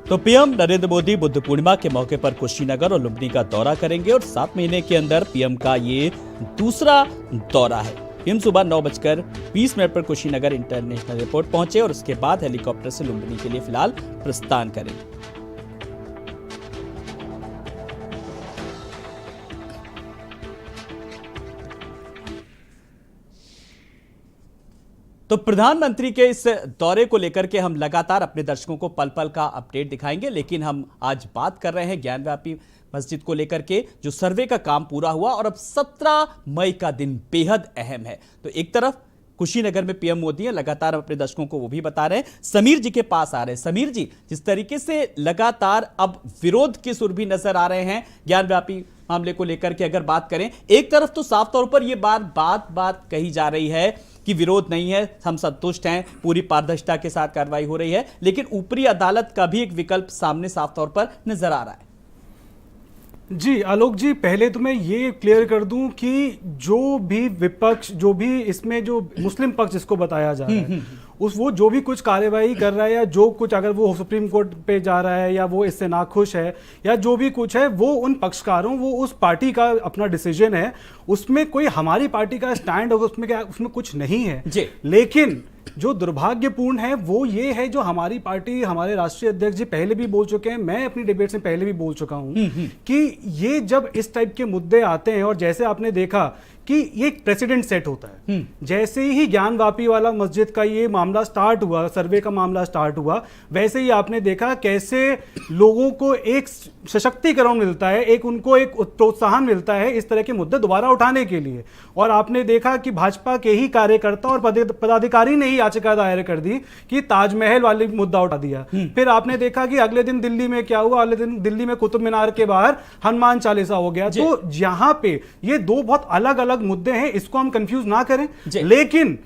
तो तो पीएम नरेंद्र मोदी बुद्ध पूर्णिमा के मौके पर कुशीनगर और लुम्बिनी का दौरा करेंगे और 7 महीने के अंदर पीएम का ये दूसरा दौरा है। पीएम सुबह 9:20 पर कुशीनगर इंटरनेशनल एयरपोर्ट पहुंचे और उसके बाद हेलीकॉप्टर से लुम्बिनी के लिए फिलहाल प्रस्थान करेंगे। तो प्रधानमंत्री के इस दौरे को लेकर के हम लगातार अपने दर्शकों को पल पल का अपडेट दिखाएंगे, लेकिन हम आज बात कर रहे हैं ज्ञानव्यापी मस्जिद को लेकर के, जो सर्वे का काम पूरा हुआ और अब 17 मई का दिन बेहद अहम है। तो एक तरफ कुशीनगर में पीएम मोदी है, लगातार अपने दर्शकों को वो भी बता रहे हैं। समीर जी के पास आ रहे हैं। समीर जी, जिस तरीके से लगातार अब विरोध के सुर भी नजर आ रहे हैं ज्ञानव्यापी मामले को लेकर के अगर बात करें, एक तरफ तो साफ तौर पर यह बात कही जा रही है कि विरोध नहीं है, हम संतुष्ट हैं, पूरी पारदर्शिता के साथ कार्रवाई हो रही है, लेकिन ऊपरी अदालत का भी एक विकल्प सामने साफ तौर पर नजर आ रहा है। जी आलोक जी, पहले तो मैं ये क्लियर कर दूं कि जो भी विपक्ष, जो भी इसमें जो मुस्लिम पक्ष जिसको बताया जा रहा है, वो जो भी कुछ कार्यवाही कर रहा है या जो कुछ, अगर वो सुप्रीम कोर्ट पे जा रहा है या वो इससे नाखुश है या जो भी कुछ है, वो उन पक्षकारों, वो उस पार्टी का अपना डिसीजन है, उसमें कोई हमारी पार्टी का स्टैंड होगा उसमें क्या, उसमें कुछ नहीं है जी। लेकिन जो दुर्भाग्यपूर्ण है वो ये है, जो हमारी पार्टी, हमारे राष्ट्रीय अध्यक्ष जी पहले भी बोल चुके हैं, मैं अपनी डिबेट में पहले भी बोल चुका हूं कि ये जब इस टाइप के मुद्दे आते हैं, और जैसे आपने देखा कि ये एक प्रेसिडेंट सेट होता है, जैसे ही ज्ञानवापी वाला मस्जिद का ये मामला स्टार्ट हुआ, सर्वे का मामला स्टार्ट हुआ, वैसे ही आपने देखा कैसे लोगों को एक सशक्तिकरण मिलता है, एक उनको एक प्रोत्साहन मिलता है इस तरह के मुद्दे दोबारा उठाने के लिए। और आपने देखा कि भाजपा के ही कार्यकर्ता और पदाधिकारी ने ही याचिका दायर कर दी कि ताजमहल वाले मुद्दा उठा दिया। फिर आपने देखा कि अगले दिन दिल्ली में क्या हुआ, अगले दिन दिल्ली में कुतुब मीनार के बाहर हनुमान चालीसा हो गया। तो यहां पे ये दो बहुत अलग अलग मुद्दे हैं, इसको हम कंफ्यूज ना करें। लेकिन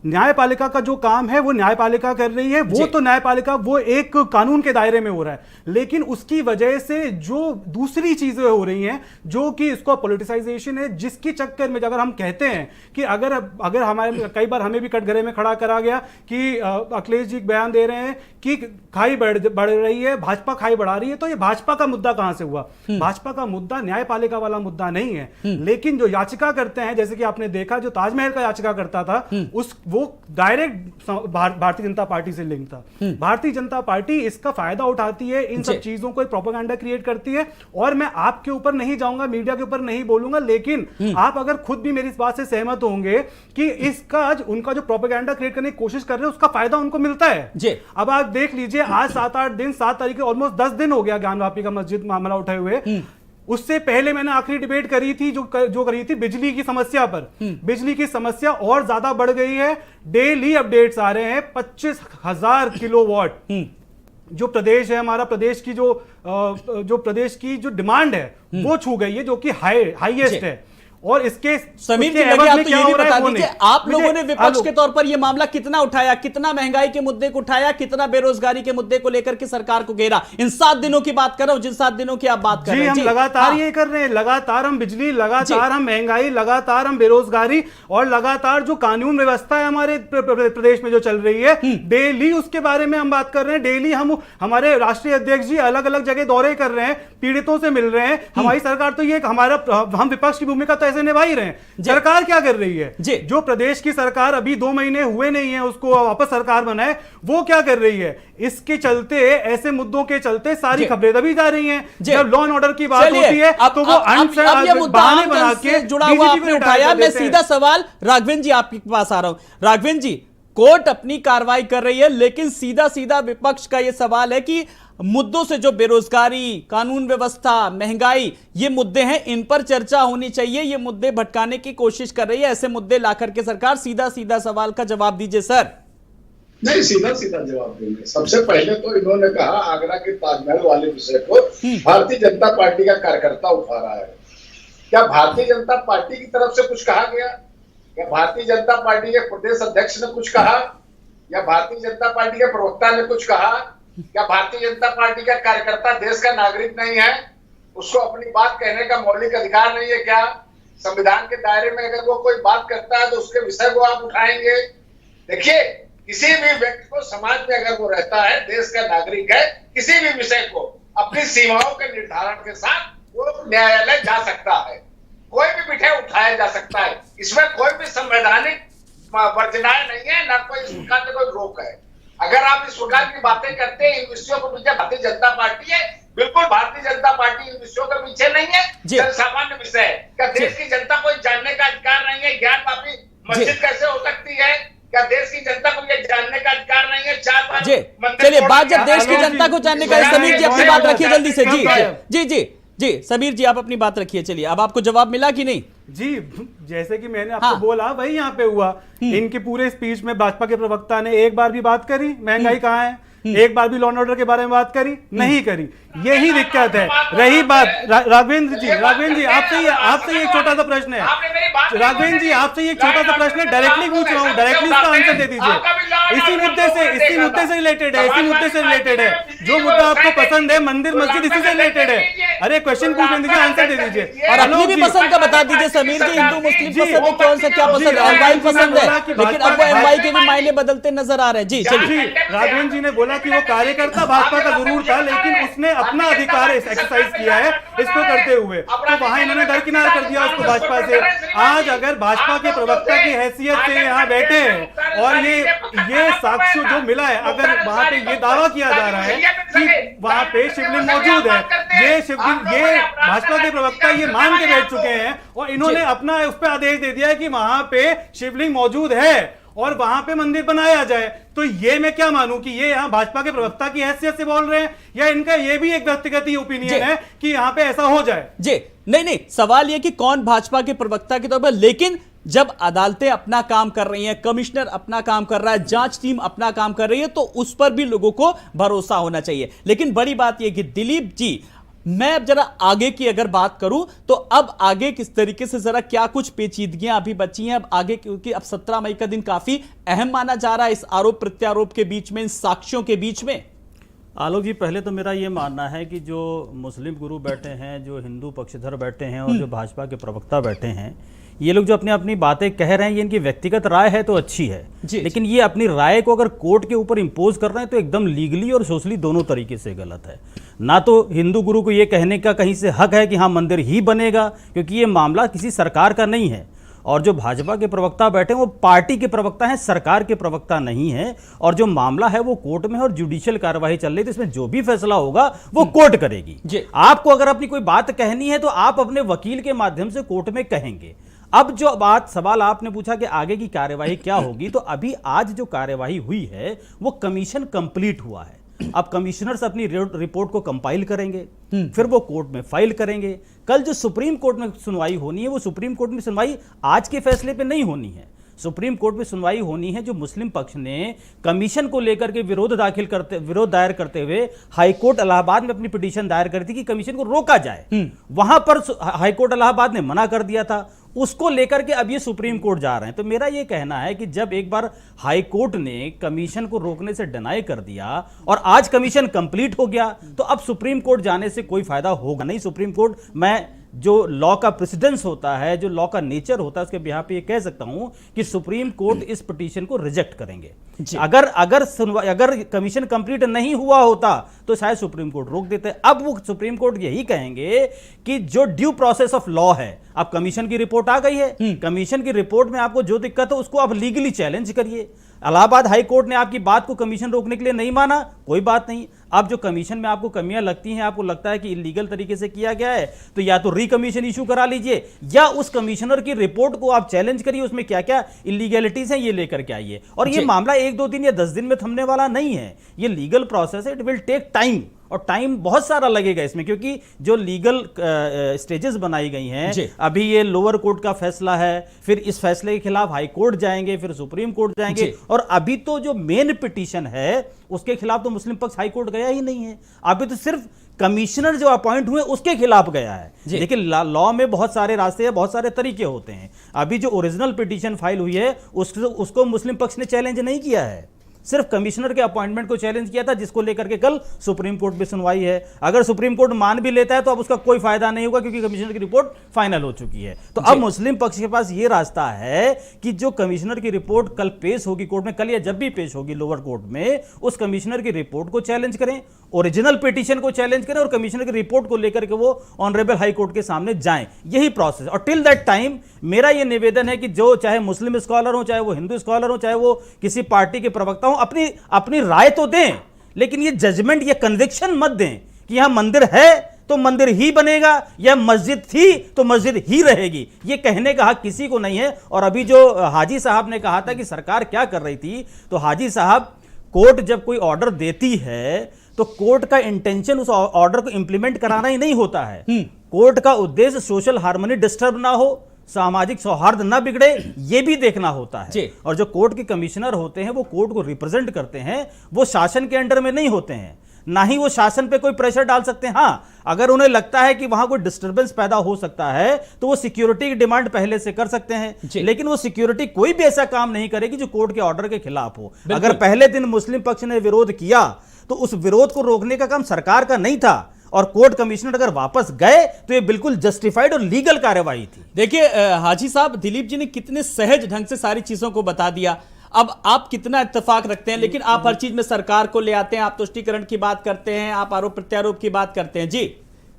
न्यायपालिका का जो काम है वो न्यायपालिका कर रही है, वो तो न्यायपालिका वो एक कानून के दायरे में हो रहा है, लेकिन उसकी वजह से जो दूसरी चीजें हो रही हैं, जो कि इसको पॉलिटिसाइजेशन है, जिसके चक्कर में अगर हम कहते हैं कि अगर हमारे कई बार हमें भी कटघरे में खड़ा करा गया कि अखिलेश जी बयान दे रहे हैं कि खाई बढ़ रही है, भाजपा खाई बढ़ा रही है, तो ये भाजपा का मुद्दा कहां से हुआ? भाजपा का मुद्दा न्यायपालिका वाला मुद्दा नहीं है। लेकिन जो याचिका करते हैं, जैसे कि आपने देखा जो ताजमहल का याचिका करता था, वो डायरेक्ट भारतीय जनता पार्टी से लिंक था। भारतीय जनता पार्टी इसका फायदा उठाती है, इन सब चीजों को प्रोपेगेंडा क्रिएट करती है। और मैं आपके ऊपर नहीं जाऊंगा, मीडिया के ऊपर नहीं बोलूंगा, लेकिन आप अगर खुद भी मेरी इस बात से सहमत होंगे कि इसका उनका जो प्रोपेगेंडा क्रिएट करने की कोशिश कर रहे हैं, उसका फायदा उनको मिलता है। अब आप देख लीजिए, आज 7-8 दिन, 7 तारीख ऑलमोस्ट 10 दिन हो गया ज्ञानवापी का मस्जिद मामला उठाए हुए। उससे पहले मैंने आखिरी डिबेट करी थी जो करी थी बिजली की समस्या पर। बिजली की समस्या और ज्यादा बढ़ गई है, डेली अपडेट्स आ रहे हैं। 25,000 किलोवाट जो प्रदेश है हमारा, प्रदेश की जो डिमांड है वो छू गई है, जो कि हाईएस्ट है। और इसके समीर जी, लगे आप तो ये भी बता दीजिए, आप लोगों ने विपक्ष के तौर पर ये मामला कितना उठाया, कितना महंगाई के मुद्दे को उठाया, कितना बेरोजगारी के मुद्दे को लेकर के सरकार को घेरा? इन 7 दिनों की बात कर रहा हूं, जिन 7 दिनों की आप बात कर रहे हैं। हम लगातार ये कर रहे हैं, लगातार हम बिजली, लगातार हम महंगाई, लगातार हम बेरोजगारी, और लगातार जो कानून व्यवस्था है हमारे प्रदेश में जो चल रही है, डेली उसके बारे में हम बात कर रहे हैं। डेली हम, हमारे राष्ट्रीय अध्यक्ष जी अलग अलग जगह दौरे कर रहे हैं, पीड़ितों से मिल रहे हैं। हमारी सरकार तो ये, हम विपक्ष की भूमिका तो ऐसे निभा ही रहे हैं। सरकार क्या कर रही है? जो प्रदेश की सरकार अभी 2 महीने हुए नहीं है उसको वापस सरकार बनाए, वो क्या कर रही है? इसके चलते, ऐसे मुद्दों के चलते सारी खबरें दबी जा रही हैं। जब लॉ एंड ऑर्डर की बात होती है तो वो ये मुद्दा से जुड़ा हुआ आपने उठाया। मैं सीधा सवाल राघवेंद्र जी आपके पास आ रहा हूं। राघवेंद्र जी, कोर्ट अपनी कार्रवाई कर रही है, लेकिन सीधा सीधा विपक्ष का यह सवाल है कि मुद्दों से, जो बेरोजगारी, कानून व्यवस्था, महंगाई, ये मुद्दे हैं, इन पर चर्चा होनी चाहिए। ये मुद्दे भटकाने की कोशिश कर रही है। ऐसे मुद्दे लाकर के सरकार, सीधा सीधा सवाल का जवाब दीजिए सर। नहीं, सीधा सीधा जवाब देंगे। सबसे पहले तो इन्होंने कहा आगरा के ताजमहल वाले विषय को भारतीय जनता पार्टी का कार्यकर्ता उठा रहा है। क्या भारतीय जनता पार्टी की तरफ से कुछ कहा गया? क्या भारतीय जनता पार्टी के प्रदेश अध्यक्ष ने कुछ कहा? या भारतीय जनता पार्टी के प्रवक्ता ने कुछ कहा? क्या भारतीय जनता पार्टी का कार्यकर्ता देश का नागरिक नहीं है? उसको अपनी बात कहने का मौलिक अधिकार नहीं है क्या? संविधान के दायरे में अगर वो कोई बात करता है तो उसके विषय को आप उठाएंगे? देखिए, किसी भी व्यक्ति को समाज में अगर वो रहता है, देश का नागरिक है, किसी भी विषय को अपनी सीमाओं के निर्धारण के साथ वो न्यायालय जा सकता है, कोई भी विषय उठाया जा सकता है। इसमें कोई भी संवैधानिक वर्जनाएं नहीं है, ना कोई इस प्रकार की कोई रोक है। अगर आप इस प्रकार की बातें करते हैं इन विषयों को पीछे भारतीय जनता पार्टी है, बिल्कुल भारतीय जनता पार्टी इन विषयों के पीछे नहीं है। सामान्य विषय है, क्या देश की जनता को जानने का अधिकार नहीं है ज्ञान वापी मस्जिद कैसे हो सकती है? क्या देश की जनता को ये जानने का अधिकार नहीं है? 4 बार चलिए, बात जब देश की जनता को जानने का, समीर जी अपनी बात रखिए जल्दी से। जी समीर जी आप अपनी बात रखिए। चलिए, अब आपको जवाब मिला कि नहीं? जी, जैसे कि मैंने आपको बोला वही यहाँ पे हुआ। इनके पूरे स्पीच में भाजपा के प्रवक्ता ने एक बार भी बात करी महंगाई कहाँ है, एक बार भी लॉ एंड ऑर्डर के बारे में बात करी नहीं करी। यही दिक्कत है। रही बात राघवेंद्र जी आपसे एक छोटा सा प्रश्न है। राघवेंद्र जी आपसे एक छोटा सा प्रश्न है, डायरेक्टली पूछ रहा हूँ, डायरेक्टली इसका आंसर दे दीजिए। इसी मुद्दे से रिलेटेड है, जो मुद्दा आपको पसंद है, मंदिर मस्जिद, इसी से रिलेटेड है। अरे क्वेश्चन पूछ दीजिए, आंसर दे दीजिए। और अपनी भी पसंद का बता दीजिए समीर जी। हिंदू मुस्लिम पसंद है, कौन सा क्या पसंद है? एमवाई पसंद है, लेकिन अब वो एमवाई के भी मायने बदलते नजर आ रहे हैं। जी चलिए। राघवेंद्र जी ने बोला कि वो कार्यकर्ता भाजपा का जरूर था, लेकिन उसने अपना अधिकार एक्सरसाइज किया है इसको करते हुए, तो वहां इन्होंने दरकिनार कर दिया उसको भाजपा से। आज अगर भाजपा के प्रवक्ता की हैसियत से यहाँ बैठे हैं और ये साक्ष्य जो मिला है, अगर वहां पे ये दावा किया जा रहा है कि वहां पे शिवलिंग मौजूद है, ये भाजपा के प्रवक्ता ये मान के बैठ चुके हैं और इन्होंने अपना उस पर आदेश दे दिया है कि वहां पे शिवलिंग मौजूद है और वहां पे मंदिर बनाया जाए। तो ये मैं क्या मानूं कि ये यहाँ भाजपा के प्रवक्ता की हैसियत से बोल रहे हैं या इनका ये भी एक व्यक्तिगत ही ओपिनियन है कि यहाँ पे ऐसा हो जाए? जी नहीं, सवाल ये कि कौन भाजपा के प्रवक्ता के तौर पर, लेकिन जब अदालतें अपना काम कर रही हैं, कमिश्नर अपना काम कर रहा है, जांच टीम अपना काम कर रही है, तो उस पर भी लोगों को भरोसा होना चाहिए। लेकिन बड़ी बात यह कि दिलीप जी, मैं अब जरा आगे की अगर बात करूं तो अब आगे किस तरीके से, जरा क्या कुछ पेचीदगियां अभी बची हैं अब आगे, क्योंकि अब 17 मई का दिन काफी अहम माना जा रहा है इस आरोप प्रत्यारोप के बीच में, इन साक्ष्यों के बीच में। आलोक जी, पहले तो मेरा ये मानना है कि जो मुस्लिम गुरु बैठे हैं, जो हिंदू पक्षधर बैठे हैं और जो भाजपा के प्रवक्ता बैठे हैं, ये लोग जो अपनी अपनी बातें कह रहे हैं, ये इनकी व्यक्तिगत राय है तो अच्छी है, लेकिन ये अपनी राय को अगर कोर्ट के ऊपर इंपोज कर रहे हैं तो एकदम लीगली और सोशली दोनों तरीके से गलत है। ना तो हिंदू गुरु को ये कहने का कहीं से हक है कि हाँ मंदिर ही बनेगा, क्योंकि ये मामला किसी सरकार का नहीं है, और जो भाजपा के प्रवक्ता बैठे हैं वो पार्टी के प्रवक्ता हैं, सरकार के प्रवक्ता नहीं है, और जो मामला है वो कोर्ट में है और जुडिशियल कार्यवाही चल रही है, तो इसमें जो भी फैसला होगा वो कोर्ट करेगी। आपको अगर अपनी कोई बात कहनी है तो आप अपने वकील के माध्यम से कोर्ट में कहेंगे। अब जो सवाल आपने पूछा कि आगे की कार्यवाही क्या होगी, तो अभी आज जो कार्यवाही हुई है वो कमीशन कंप्लीट हुआ है। अब कमिश्नर्स अपनी रिपोर्ट को कंपाइल करेंगे, फिर वो कोर्ट में फाइल करेंगे। कल जो सुप्रीम कोर्ट में सुनवाई होनी है, वो सुप्रीम कोर्ट में सुनवाई आज के फैसले पे नहीं होनी है। सुप्रीम कोर्ट में सुनवाई होनी है जो मुस्लिम पक्ष ने कमीशन को लेकर के विरोध दायर करते हुए हाईकोर्ट इलाहाबाद में अपनी पिटीशन दायर करी थी कि कमीशन को रोका जाए। वहां पर हाईकोर्ट इलाहाबाद ने मना कर दिया था, उसको लेकर के अब ये सुप्रीम कोर्ट जा रहे हैं। तो मेरा ये कहना है कि जब एक बार हाई कोर्ट ने कमीशन को रोकने से डिनाई कर दिया और आज कमीशन कंप्लीट हो गया, तो अब सुप्रीम कोर्ट जाने से कोई फायदा होगा नहीं। सुप्रीम कोर्ट, मैं जो लॉ का प्रेसिडेंस होता है, जो लॉ का नेचर होता है, उसके बिहाफ पे ये कह सकता हूं कि सुप्रीम कोर्ट इस पिटीशन को रिजेक्ट करेंगे। अगर कमीशन कंप्लीट नहीं हुआ होता तो शायद सुप्रीम कोर्ट रोक देते। अब वो सुप्रीम कोर्ट यही कहेंगे कि जो ड्यू प्रोसेस ऑफ लॉ है, अब कमीशन की रिपोर्ट आ गई है, कमीशन की रिपोर्ट में आपको जो दिक्कत है उसको आप लीगली चैलेंज करिए। इलाहाबाद हाई कोर्ट ने आपकी बात को कमीशन रोकने के लिए नहीं माना, कोई बात नहीं। अब जो कमीशन में आपको कमियां लगती हैं, आपको लगता है कि इलीगल तरीके से किया गया है, तो या तो रिकमीशन इशू करा लीजिए या उस कमिश्नर की रिपोर्ट को आप चैलेंज करिए, उसमें क्या क्या इलीगैलिटीज हैं ये लेकर के आइए। और ये मामला 1-2 दिन या 10 दिन में थमने वाला नहीं है, ये लीगल प्रोसेस है, इट विल टेक टाइम, और टाइम बहुत सारा लगेगा इसमें, क्योंकि जो लीगल स्टेजेस बनाई गई हैं, अभी ये लोअर कोर्ट का फैसला है, फिर इस फैसले के खिलाफ हाई कोर्ट जाएंगे, फिर सुप्रीम कोर्ट जाएंगे, और अभी तो जो मेन पिटीशन है उसके खिलाफ तो मुस्लिम पक्ष हाई कोर्ट गया ही नहीं है। अभी तो सिर्फ कमिश्नर जो अपॉइंट हुए उसके खिलाफ गया है। लेकिन लॉ में बहुत सारे रास्ते हैं, बहुत सारे तरीके होते हैं। अभी जो ओरिजिनल पिटीशन फाइल हुई है उसको मुस्लिम पक्ष ने चैलेंज नहीं किया है। सिर्फ कमिश्नर के अपॉइंटमेंट को चैलेंज किया था, जिसको लेकर के कल सुप्रीम कोर्ट में सुनवाई है। अगर सुप्रीम कोर्ट मान भी लेता है तो अब उसका कोई फायदा नहीं होगा, क्योंकि कमिश्नर की रिपोर्ट फाइनल हो चुकी है। तो अब मुस्लिम पक्ष के पास ये रास्ता है कि जो कमिश्नर की रिपोर्ट कल पेश होगी कोर्ट में, कल या जब भी पेश होगी लोअर कोर्ट में, उस कमिश्नर की रिपोर्ट को चैलेंज करें, ओरिजिनल पिटीशन को चैलेंज करें और कमिश्नर की रिपोर्ट को लेकर के वो ऑनरेबल हाई कोर्ट के सामने जाएं। यही प्रोसेस। और टिल दैट टाइम मेरा ये निवेदन है कि जो चाहे मुस्लिम स्कॉलर हो, चाहे वो हिंदू स्कॉलर हो, चाहे वो किसी पार्टी के प्रवक्ता हो, अपनी राय तो दें, लेकिन ये जजमेंट या कन्विक्शन मत दें कि यहां मंदिर है तो मंदिर ही बनेगा या मस्जिद थी तो मस्जिद ही रहेगी। ये कहने का हक किसी को नहीं है। और अभी जो हाजी साहब ने कहा था कि सरकार क्या कर रही थी, तो हाजी साहब, कोर्ट जब कोई ऑर्डर देती है तो कोर्ट का इंटेंशन उस ऑर्डर को इंप्लीमेंट कराना ही नहीं होता है। कोर्ट का उद्देश्य सोशल हार्मनी डिस्टर्ब ना हो, सामाजिक सौहार्द ना बिगड़े, ये भी देखना होता है। और जो कोर्ट के कमिश्नर होते हैं वो कोर्ट को रिप्रेजेंट करते हैं, वो शासन के अंडर में नहीं होते हैं, ना ही वो शासन पे कोई प्रेशर डाल सकते हैं। हाँ, अगर उन्हें लगता है कि वहां कोई डिस्टर्बेंस पैदा हो सकता है तो वो सिक्योरिटी की डिमांड पहले से कर सकते हैं, लेकिन वो सिक्योरिटी कोई भी ऐसा काम नहीं करेगी जो कोर्ट के ऑर्डर के खिलाफ हो। अगर पहले दिन मुस्लिम पक्ष ने विरोध किया तो उस विरोध को रोकने का काम सरकार का नहीं था, और कोर्ट कमिश्नर अगर वापस गए तो ये बिल्कुल जस्टिफाइड और लीगल कार्यवाही थी। देखिए हाजी साहब, दिलीप जी ने कितने सहज ढंग से सारी चीजों को बता दिया। अब आप कितना इत्तेफाक रखते हैं, लेकिन आप हर चीज में सरकार को ले आते हैं, आप तुष्टीकरण की बात करते हैं, आप आरोप प्रत्यारोप की बात करते हैं। जी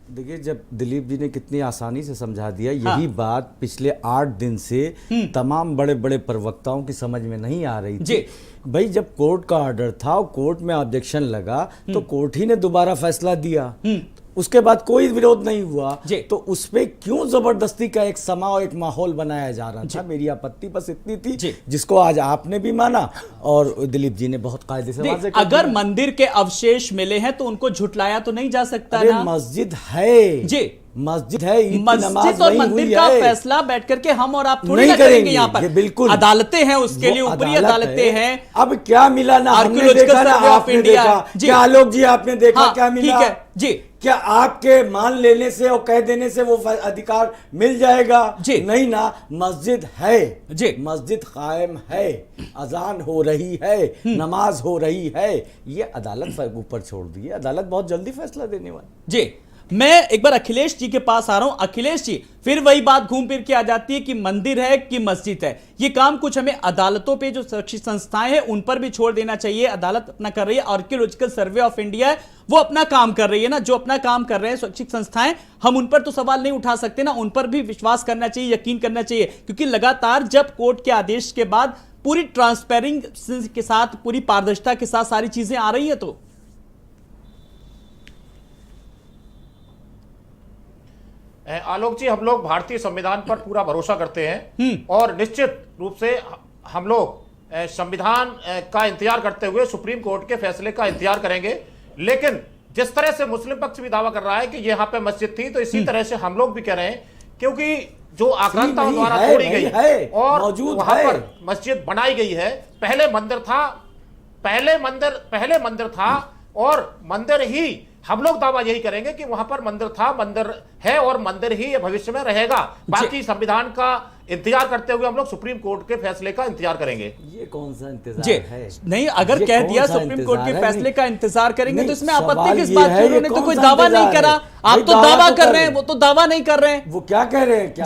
देखिए, जब दिलीप जी ने कितनी आसानी से समझा दिया, यही बात पिछले 8 दिन से तमाम बड़े बड़े प्रवक्ताओं की समझ में नहीं आ रही थी। भाई, जब कोर्ट का ऑर्डर था और कोर्ट में ऑब्जेक्शन लगा तो कोर्ट ही ने दोबारा फैसला दिया, उसके बाद कोई विरोध नहीं हुआ, तो उस पे क्यों जबरदस्ती का एक समा और एक माहौल बनाया जा रहा था। मेरी आपत्ति बस इतनी थी, जिसको आज आपने भी माना और दिलीप जी ने बहुत कायदे से वाज़ेह कर अगर दिया। मंदिर के अवशेष मिले हैं तो उनको झुटलाया तो नहीं जा सकता ना। मस्जिद है जी, मस्जिद है, मस्जिद और मंदिर का फैसला बैठ करके हम और आप थोड़ी ना करेंगे। यहाँ पर बिल्कुल अदालतें हैं, उसके लिए ऊपरी अदालतें हैं। अब क्या मिला ना, हमने देखा ना, आपने देखा क्या, आलोक जी आपने देखा क्या मिला? ठीक है जी, क्या आपके मान लेने से और कह देने से वो अधिकार मिल जाएगा? नहीं ना, मस्जिद है जी, मस्जिद कायम है, अजान हो रही है, नमाज हो रही है, ये अदालत ऊपर छोड़ दी है। अदालत बहुत जल्दी फैसला देने वाली। जी, मैं एक बार अखिलेश जी के पास आ रहा हूं। अखिलेश जी, फिर वही बात घूम फिर के आ जाती है कि मंदिर है कि मस्जिद है। ये काम कुछ हमें अदालतों पे जो शैक्षिक संस्थाएं हैं उन पर भी छोड़ देना चाहिए। अदालत अपना कर रही है, आर्कियोलॉजिकल सर्वे ऑफ इंडिया है वो अपना काम कर रही है ना, जो अपना काम कर रहे हैं शैक्षिक संस्थाएं, हम उन पर तो सवाल नहीं उठा सकते ना, उन पर भी विश्वास करना चाहिए, यकीन करना चाहिए। क्योंकि लगातार जब कोर्ट के आदेश के बाद पूरी ट्रांसपेरेंसी के साथ, पूरी पारदर्शिता के साथ सारी चीजें आ रही है, तो आलोक जी, हम लोग भारतीय संविधान पर पूरा भरोसा करते हैं और निश्चित रूप से हम लोग संविधान का इंतजार करते हुए सुप्रीम कोर्ट के फैसले का इंतजार करेंगे। लेकिन जिस तरह से मुस्लिम पक्ष भी दावा कर रहा है कि यहाँ पे मस्जिद थी, तो इसी तरह से हम लोग भी कह रहे हैं, क्योंकि जो आक्रांताओं द्वारा तोड़ी गई है और वहां पर मस्जिद बनाई गई है, पहले मंदिर था और मंदिर ही, हम लोग दावा यही करेंगे कि वहां पर मंदिर था, मंदिर है और मंदिर ही भविष्य में रहेगा। बाकी संविधान का इंतजार करते हुए हम लोग सुप्रीम कोर्ट के फैसले का इंतजार करेंगे। ये कौन सा इंतजार है? नहीं, अगर कह दिया सुप्रीम कोर्ट के फैसले का इंतजार करेंगे तो इसमें आपत्ति किस बात की? उन्होंने तो कोई दावा नहीं करा, आप तो दावा कर रहे हैं, वो तो दावा नहीं कर रहे हैं। वो क्या कह रहे हैं? क्या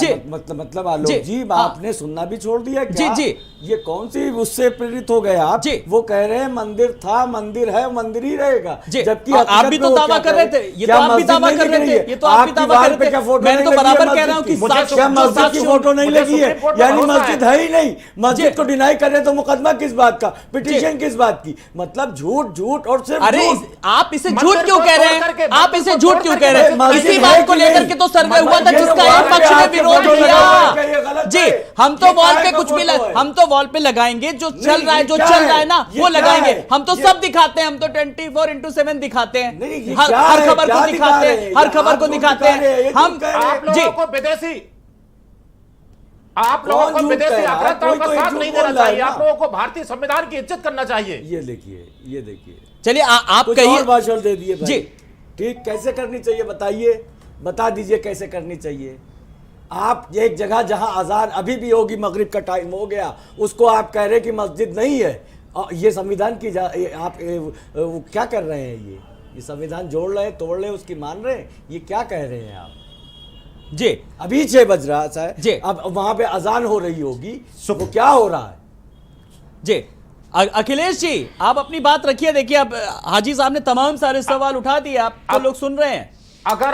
मतलब आलोक जी, आपने सुनना भी छोड़ दिया क्या? जी, ये कौन सी उससे प्रेरित हो गए आप? वो कह रहे हैं मंदिर था, मंदिर है, मंदिर ही रहेगा, जबकि आप भी तो दावा कर रहे थे। ये तो आप भी दावा कर रहे थे, ये तो आप भी दावा कर रहे थे। मैं तो बराबर कह रहा हूँ कि मस्जिद की फोटो नहीं लगी है, यानी मस्जिद है ही नहीं। मस्जिद को डिनाई कर रहे तो मुकदमा किस बात का, पिटीशन किस बात की? मतलब झूठ और सिर्फ। अरे आप इसे झूठ क्यों कह रहे हैं? आप इसे झूठ क्यों कह रहे हैं? इसी बात को लेकर के तो सर्वे हुआ था जिसका एक पक्ष ने विरोध किया। जी, हम तो वॉल पे कुछ भी हम तो वॉल पे लगाएंगे, जो चल रहा है ना वो लगाएंगे। हम तो सब दिखाते हैं, हम तो 24/7 दिखाते हैं, हर खबर को दिखाते हैं, हर खबर को दिखाते हैं हम। आप लोगों को विदेशी आक्रांताओं का साथ नहीं देना चाहिए, आप लोगों को भारतीय संविधान की इज्जत करना चाहिए। ये देखिए, चलिए आप कहिए। भाषण दे दिए जी, ठीक, कैसे करनी चाहिए बताइए, बता दीजिए कैसे करनी चाहिए। आप एक जगह जहां अजान अभी भी होगी, मगरिब का टाइम हो गया, उसको आप कह रहे कि मस्जिद नहीं है ये संविधान की आप वो क्या कर रहे हैं? ये संविधान जोड़ रहे हैं, तोड़ रहे हैं, उसकी मान रहे हैं, ये क्या कह रहे हैं आप? जी अभी 6 बज रहा है जी, अब वहां पे अजान हो रही होगी, वो क्या हो रहा है? जी अखिलेश जी आप अपनी बात रखिए। देखिए अब हाजी साहब ने तमाम सारे सवाल उठा दिए, आप तो लोग सुन रहे हैं। अगर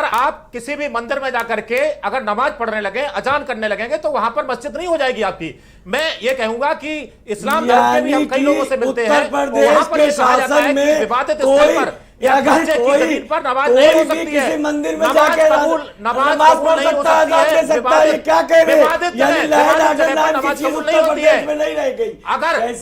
आप किसी भी मंदिर में जाकर के अगर नमाज पढ़ने लगे, अजान करने लगेंगे, तो वहां पर मस्जिद नहीं हो जाएगी आपकी। मैं ये कहूंगा कि इस्लाम धर्म के भी हम कई लोगों से मिलते हैं, वहां पर ये कहा जाता है कि विवादित स्थल पर अगर कोई पर नमाज नहीं हो सकती है, किसी मंदिर में नमाज जाके कबूल नमाज पढ़ नहीं हो सकता है, सकती है, सकता है, क्या कह रहे हैं? यानी नमाज नमाज कबूल नहीं होती है। में नहीं रह गई।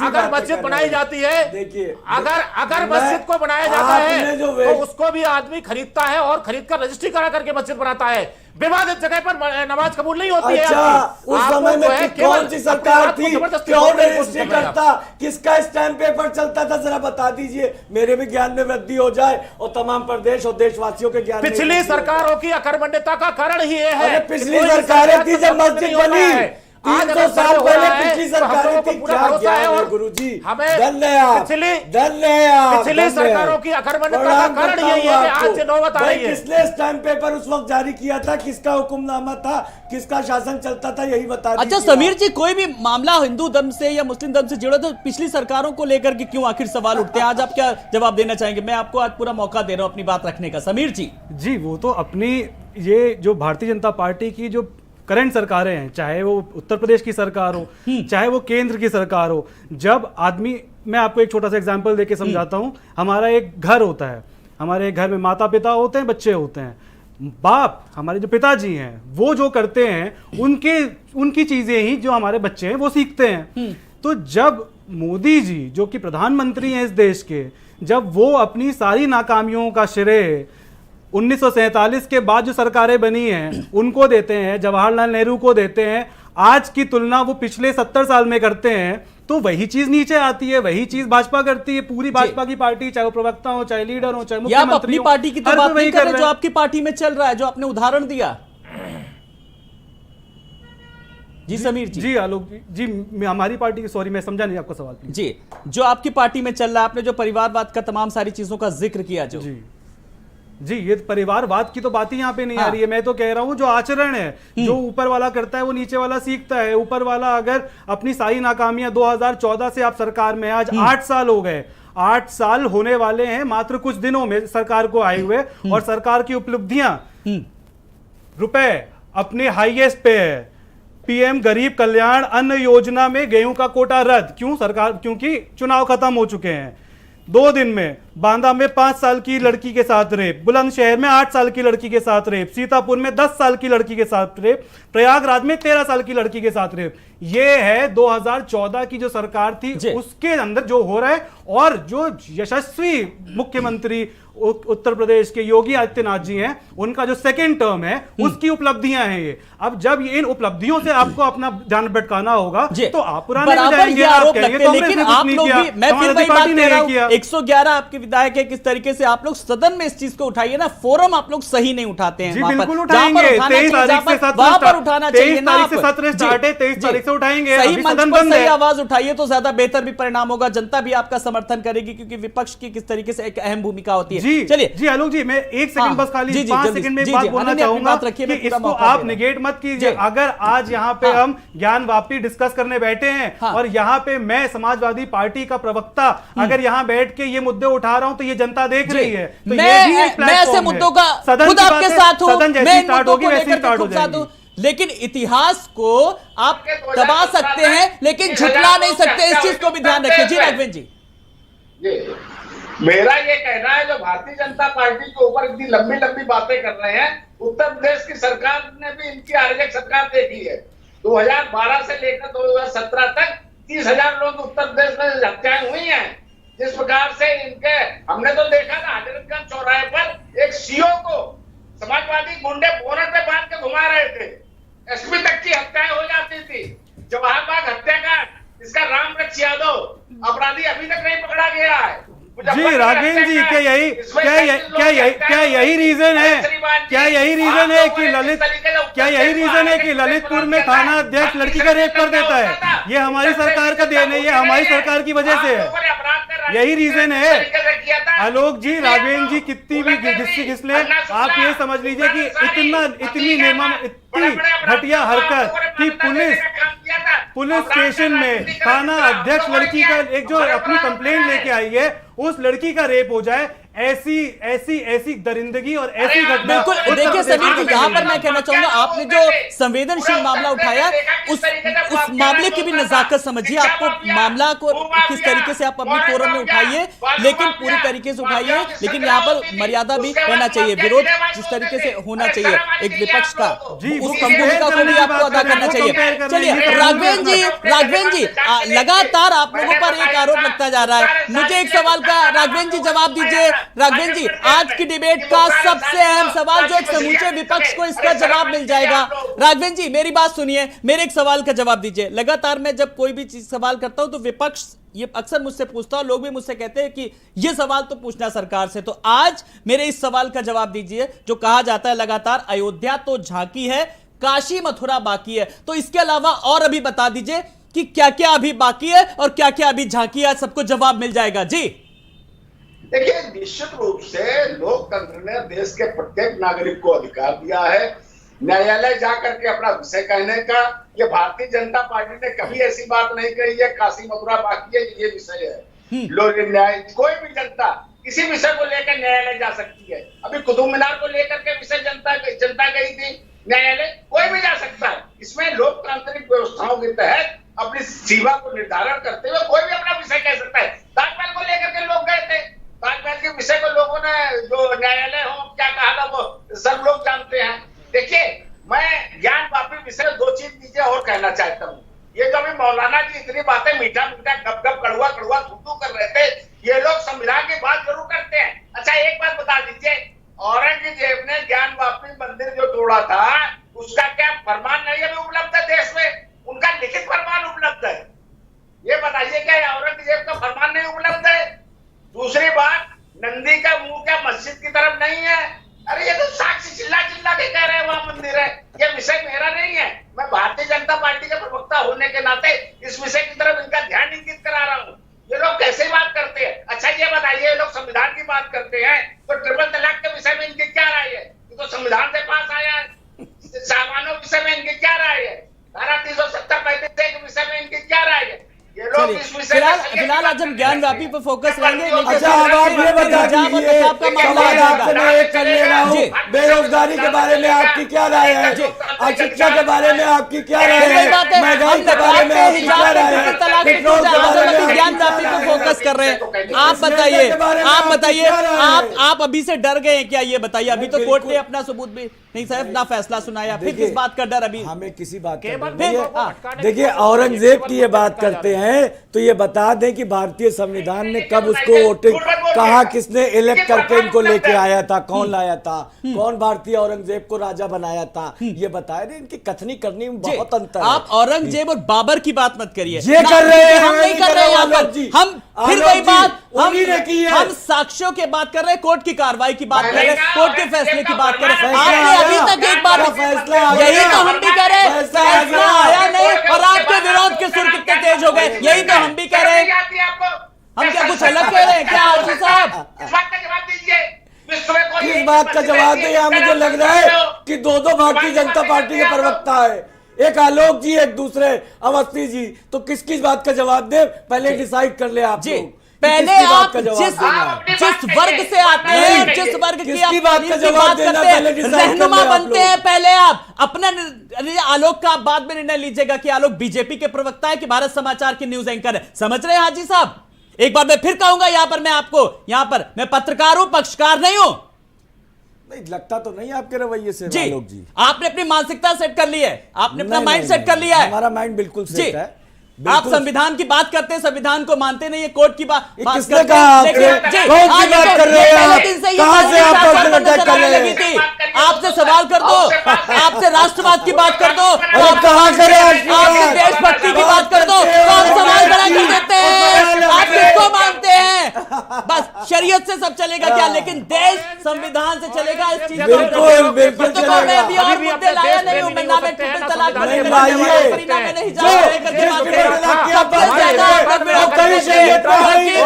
अगर मस्जिद बनाई जाती है, देखिए अगर मस्जिद को बनाया जाता है तो उसको भी आदमी खरीदता है और खरीद कर रजिस्ट्री करा करके मस्जिद बनाता है। विवादित जगह पर नमाज कबूल नहीं होती है। अच्छा, उस समय में कौन सी सरकार थी, क्यों रजिस्ट्री करता, किसका स्टैम्प पेपर चलता था, जरा बता दीजिए, मेरे भी ज्ञान में वृद्धि हो जाए और तमाम प्रदेश और देशवासियों के ज्ञान। पिछली सरकारों की अकर्मण्यता का कारण ही ये है। पिछली सरकारें थी जब मस्जिद बनी, 300 साल पहले पिछली सरकारें थी, क्या ज्ञान है गुरुजी? धन्यवाद, पिछली सरकारों की अकर्मण्यता का कारण यही है कि आज से नौबत आ रही है। किसने स्टैम्प पेपर उस वक्त जारी किया था, किसका हुक्मनामा था, किसका शासन चलता था, यही बता दीजिए। अच्छा समीर जी, कोई भी मामला हिंदू धर्म से या मुस्लिम धर्म से जुड़ा तो पिछली सरकारों को लेकर के क्यों आखिर सवाल उठते हैं? आज आप क्या जवाब देना चाहेंगे? मैं आपको आज पूरा मौका दे रहा हूं अपनी बात रखने का। समीर जी जी, वो तो अपनी ये जो भारतीय जनता पार्टी की जो करंट सरकारें हैं, चाहे वो उत्तर प्रदेश की सरकार हो, चाहे वो केंद्र की सरकार हो, जब आदमी, मैं आपको एक छोटा सा एग्जांपल देके समझाता हूं। हमारा एक घर होता है, हमारे घर में माता पिता होते हैं, बच्चे होते हैं। बाप, हमारे जो पिताजी हैं, वो जो करते हैं उनकी चीजें ही जो हमारे बच्चे हैं वो सीखते हैं। तो जब मोदी जी जो कि प्रधानमंत्री हैं इस देश के, जब वो अपनी सारी नाकामियों का श्रेय 1947 के बाद जो सरकारें बनी हैं उनको देते हैं, जवाहरलाल नेहरू को देते हैं, आज की तुलना वो पिछले 70 साल में करते हैं, तो वही चीज नीचे आती है, वही चीज भाजपा करती है। पूरी भाजपा की पार्टी, चाहे वो प्रवक्ता हो, चाहे लीडर हो, चाहे मुख्यमंत्री हो, अपनी पार्टी की तो बात नहीं कर रहे जो आपकी पार्टी में चल रहा है, जो आपने उदाहरण दिया। जी समीर जी आलोक जी, हमारी पार्टी की, सॉरी मैं समझा नहीं आपका सवाल जी, जो आपकी पार्टी में चल रहा है, आपने जो परिवारवाद का तमाम सारी चीजों का जिक्र किया, जो जी ये परिवारवाद की तो बात ही यहाँ पे नहीं आ रही है। मैं तो कह रहा हूँ जो आचरण है, जो ऊपर वाला करता है वो नीचे वाला सीखता है। ऊपर वाला अगर अपनी सारी नाकामियां 2014 से आप सरकार में, आज 8 साल हो गए, 8 साल होने वाले हैं मात्र कुछ दिनों में सरकार को आए हुए, और सरकार की उपलब्धियां, रुपए अपने हाईएस्ट पे है। पीएम गरीब कल्याण अन्न योजना में गेहूं का कोटा रद्द, क्यों सरकार, क्योंकि चुनाव खत्म हो चुके हैं। 2 दिन में बांदा में 5 साल की लड़की के साथ रेप, बुलंदशहर में 8 साल की लड़की के साथ रेप, सीतापुर में 10 साल की लड़की के साथ रेप, प्रयागराज में 13 साल की लड़की के साथ रेप। ये है 2014 की जो सरकार थी उसके अंदर जो हो रहा है। और जो यशस्वी मुख्यमंत्री उत्तर प्रदेश के योगी आदित्यनाथ जी हैं, उनका जो सेकेंड टर्म है उसकी उपलब्धियां हैं ये। अब जब ये इन उपलब्धियों से आपको अपना ध्यान भटकाना होगा तो आप पुराने में जाएंगे, आप कहेंगे लेकिन आप लोग भी, मैं फिर वही बात कह रहा हूं, 111 आपके विधायक है, किस तरीके से आप लोग सदन में इस चीज को उठाइए ना, फोरम आप लोग सही नहीं उठाते हैं। बिल्कुल उठाएंगे, 23 तारीख से सत्र स्टार्ट है, 23 तारीख से उठाएंगे। सही मंच पर सही आवाज उठाइए तो ज्यादा बेहतर भी परिणाम होगा, जनता भी आपका समर्थन करेगी, क्योंकि विपक्ष की किस तरीके से एक अहम भूमिका होती है। चलिए जी आलोक जी, मैं 1 सेकंड बस खाली 5 सेकंड में एक बात बोलना चाहूंगा कि इसको आप निगेट मत कीजिए। अगर आज यहाँ पे हम ज्ञान वापी डिस्कस करने बैठे हैं और यहाँ पे मैं समाजवादी पार्टी का प्रवक्ता अगर यहाँ बैठ के ये मुद्दे उठा रहा हूं तो ये जनता देख रही है, तो ये भी एक मैं ऐसे मुद्दों का खुद आपके साथ हूं, मैं इन मुद्दों को लेकर के साथ हूं, लेकिन इतिहास को आप दबा सकते हैं लेकिन झुठला नहीं सकते, इस चीज को भी ध्यान रखिए। जी राघवेंद्र जी, मेरा ये कहना है, जो भारतीय जनता पार्टी के ऊपर इतनी लंबी लंबी बातें कर रहे हैं, उत्तर प्रदेश की सरकार ने भी इनकी अराजक सरकार देखी है। 2012 से लेकर 2017 तक 30,000 लोग उत्तर प्रदेश में हत्याएं हुई हैं। जिस प्रकार से इनके, हमने तो देखा ना हजरतगंज चौराहे पर एक सीओ को समाजवादी गुंडे बोनट पे बांध के घुमा रहे थे, एसपी तक की हत्याएं हो जाती थी। जवाहरबाग हत्याकांड, इसका रामवृक्ष यादव अपराधी अभी तक नहीं पकड़ा गया है। जी राघवेंद्र जी क्या यही रीजन है कि ललितपुर में थाना अध्यक्ष लड़की का रेप कर देता है? ये हमारी सरकार का देन है, ये हमारी सरकार की वजह से है, यही रीजन है। आलोक जी, राघवेंद्र जी कितनी भी घिस ले, आप ये समझ लीजिए कि इतनी घटिया हरकत कि पुलिस स्टेशन में थाना अध्यक्ष लड़की का एक जो अपनी कंप्लेंट लेके आई है, उस लड़की का रेप हो जाए, ऐसी दरिंदगी और ऐसी घटना। बिल्कुल, देखिए समीर जी, यहाँ पर मैं कहना चाहूंगा, आपने जो संवेदनशील मामला उठाया, उस मामले की भी नजाकत समझिए। आपको मामला को किस तरीके से आप अपनी फोरम में उठाइए, लेकिन पूरी तरीके से उठाइए, लेकिन यहाँ पर मर्यादा भी रहना चाहिए, विरोध जिस तरीके से होना चाहिए एक विपक्ष का, उस भूमिका को भी आपको अदा करना चाहिए। चलिए राघवेंद्र जी, लगातार आप लोगों पर एक आरोप लगता जा रहा है, मुझे एक सवाल का राघवेंद्र जी जवाब दीजिए। राघवेंद्र जी, आज की डिबेट का सबसे अहम सवाल जो एक समूचे विपक्ष को इसका जवाब मिल जाएगा। राघवेंद्र जी, मेरी बात सुनिए, मेरे एक सवाल का जवाब दीजिए। लगातार मैं जब कोई भी चीज सवाल करता हूं तो विपक्ष ये अक्सर मुझसे पूछता है, लोग भी मुझसे कहते हैं कि ये सवाल तो पूछना सरकार से, तो आज मेरे इस सवाल का जवाब दीजिए। जो कहा जाता है लगातार, अयोध्या तो झांकी है, काशी मथुरा बाकी है, तो इसके अलावा और अभी बता दीजिए कि क्या क्या अभी बाकी है और क्या क्या अभी झांकी है, सबको जवाब मिल जाएगा। जी देखिए, निश्चित रूप से लोकतंत्र ने देश के प्रत्येक नागरिक को अधिकार दिया है न्यायालय जाकर के अपना विषय कहने का। ये भारतीय जनता पार्टी ने कभी ऐसी बात नहीं कही है काशी मथुरा बाकी है, ये विषय है। लोग न्याय, कोई भी जनता किसी विषय को लेकर न्यायालय जा सकती है। अभी कुतुब मीनार को लेकर के विषय जनता गई थी न्यायालय, कोई भी जा सकता है। इसमें लोकतांत्रिक व्यवस्थाओं के तहत अपनी सीमा को निर्धारण करते हुए कोई भी अपना विषय कह सकता है। ताजमहल को लेकर के लोग गए थे, ताजमहल के विषय को लोगों ने जो न्यायालय हो क्या कहा था वो सब लोग जानते हैं। देखिए, मैं ज्ञान वापी विषय दो चीज दीजिए और कहना चाहता हूँ। ये जो अभी मौलाना जी इतनी बातें मीठा गप कड़वा थू कर रहे थे, ये लोग संविधान की बात जरूर करते हैं। अच्छा, एक बात बता दीजिए, औरंगजेब ने ज्ञान वापी मंदिर जो तोड़ा था उसका क्या फरमान नहीं अभी उपलब्ध है देश में? उनका लिखित फरमान उपलब्ध है, ये बताइए क्या औरंगजेब का फरमान नहीं उपलब्ध है? दूसरी बात, नंदी का मुंह क्या मस्जिद की तरफ नहीं है? अरे ये तो साक्षी चिल्ला के कह रहे हैं वहां मंदिर है। ये विषय मेरा नहीं है, मैं भारतीय जनता पार्टी के प्रवक्ता होने के नाते इस विषय की तरफ इनका ध्यान इंगित करा रहा हूँ। ये लोग कैसे बात करते हैं? अच्छा ये बताइए, ये लोग संविधान की बात करते हैं तो ट्रिपल तलाक के विषय में इनकी क्या राय है? ये तो संविधान से पास आया है। सामानों के विषय में इनकी क्या राय है? धारा 370 के विषय में इनकी क्या राय है? फिलहाल आज हम ज्ञान व्यापी पर फोकस रहेंगे। अच्छा, अब आप ये बता दीजिए, सवाल आपने एक कर ले रहा हूँ, बेरोजगारी के बारे में आपकी क्या राय है? अशिक्षा के बारे में आपकी क्या राय है? महंगाई के बारे में आपकी क्या राय है? पेट्रोल के बारे में ज्ञान व्यापी पर फोकस कर रहे हैं। आप बताइए, आप अभी से डर गए हैं क्या? ये बताइए, अभी तो कोर्ट ने अपना सबूत भी नहीं साहब ना फैसला सुनाया, फिर किस बात का डर? अभी हमें किसी बात का डर नहीं है। देखिए, औरंगजेब की ये बात करते हैं तो ये बता दें कि भारतीय संविधान ने कब उसको वोटिंग, कहा किसने इलेक्ट करके इनको लेके आया था, कौन लाया था, कौन भारतीय औरंगजेब को राजा बनाया था, ये बताए दे। इनकी कथनी करनी में बहुत अंतर है। आप औरंगजेब और बाबर की बात मत करिए, ये कर रहे हैं, हम नहीं कर रहे हैं। हम फिर वही बात, हम साक्ष्यों की बात कर रहे हैं, कोर्ट की कार्रवाई की बात कर रहे हैं, कोर्ट के फैसले की बात कर रहे हैं। आपने अभी तक एक बार फैसला, यही तो हम भी कह रहे हैं, फैसला आया नहीं और आपके विरोध के सुर कितने तेज हो गए, यही तो हम भी कह रहे हैं। हम क्या कुछ अलग कह रहे हैं क्या हाजी साहब? किस बात का जवाब दे? यहाँ मुझे लग रहा है कि दो भारतीय जनता पार्टी के प्रवक्ता है, एक आलोक जी, एक दूसरे अवस्थी जी, तो किस बात का जवाब दे? पहले डिसाइड कर ले आप जी। पहले आप जिस वर्ग से आते हैं, जिस वर्ग की बात करते हैं, रहनुमा बनते हैं, पहले आप अपना आलोक का बाद में निर्णय लीजिएगा कि आलोक बीजेपी के प्रवक्ता है कि भारत समाचार के न्यूज एंकर है। समझ रहे हैं हाजी साहब? एक बार मैं फिर कहूंगा, यहां पर मैं पत्रकार हूं, पक्षकार नहीं हूं। नहीं लगता तो नहीं आपके रवैये से आलोक जी। आपने अपनी मानसिकता सेट कर ली है, आपने अपना माइंड सेट कर लिया है। हमारा माइंड बिल्कुल सेट है। आप संविधान की बात करते हैं, संविधान को मानते नहीं है, कोर्ट की बात किसने कहा? कौन सी बात कर रहे हैं? कहां से आप कर रहे हैं? आपसे सवाल कर दो, आपसे राष्ट्रवाद की बात कर दो, आप कहां करें? आपसे देशभक्ति की बात कर दो, तो आप सवाल खड़ा कर देते हैं। आप किसको मानते हैं? बस शरीयत से सब चलेगा क्या, लेकिन देश संविधान से चलेगा। इस चीज बिल्कुल, बिल्कुल तो मैं अभी और अभी मुद्दे लाया नहीं हूं, मैं ना मैं ट्रिपल तलाक को लेकर लाइए। ना मैं नहीं जा रहा लेकर के बात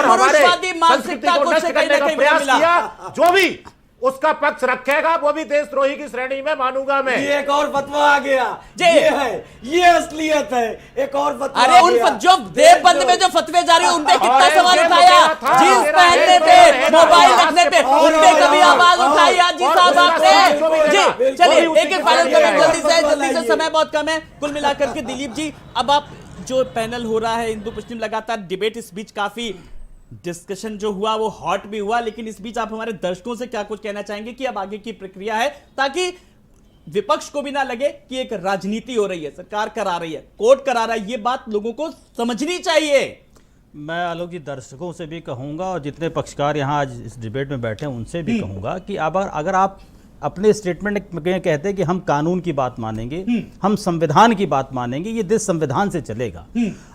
पुरुषवादी मानसिकता को उससे कहीं ना कहीं मिला। जो भी उसका पक्ष रखेगा वो भी देशद्रोही की श्रेणी में मानूंगा मैं। ये एक और फतवा आ गया, ये है, ये असलियत है। एक और फतवा अरे उन जो देवबंद में जो फतवे जारी हुए उनपे कितना सवाल उठाया, जींस पहनने पे, मोबाइल रखने पे, उनपे कभी आवाज उठाई जी साहब आपने? जी चलिए एक फाइनल कमेंट जल्दी से, समय बहुत कम है। कुल मिलाकर के दिलीप जी, अब आप जो पैनल हो रहा है हिंदू मुस्लिम लगातार डिबेट, इस बीच काफी डिस्कशन जो हुआ वो हॉट भी हुआ, लेकिन इस बीच आप हमारे दर्शकों से क्या कुछ कहना चाहेंगे कि अब आगे की प्रक्रिया है, ताकि विपक्ष को भी ना लगे कि एक राजनीति हो रही है, सरकार करा रही है, कोर्ट करा रहा है, ये बात लोगों को समझनी चाहिए। मैं आलोक जी दर्शकों से भी कहूंगा और जितने पक्षकार यहाँ आज इस डिबेट में बैठे हैं उनसे भी कहूंगा कि अगर आप अपने स्टेटमेंट में कहते हैं कि हम कानून की बात मानेंगे, हम संविधान की बात मानेंगे, ये देश संविधान से चलेगा।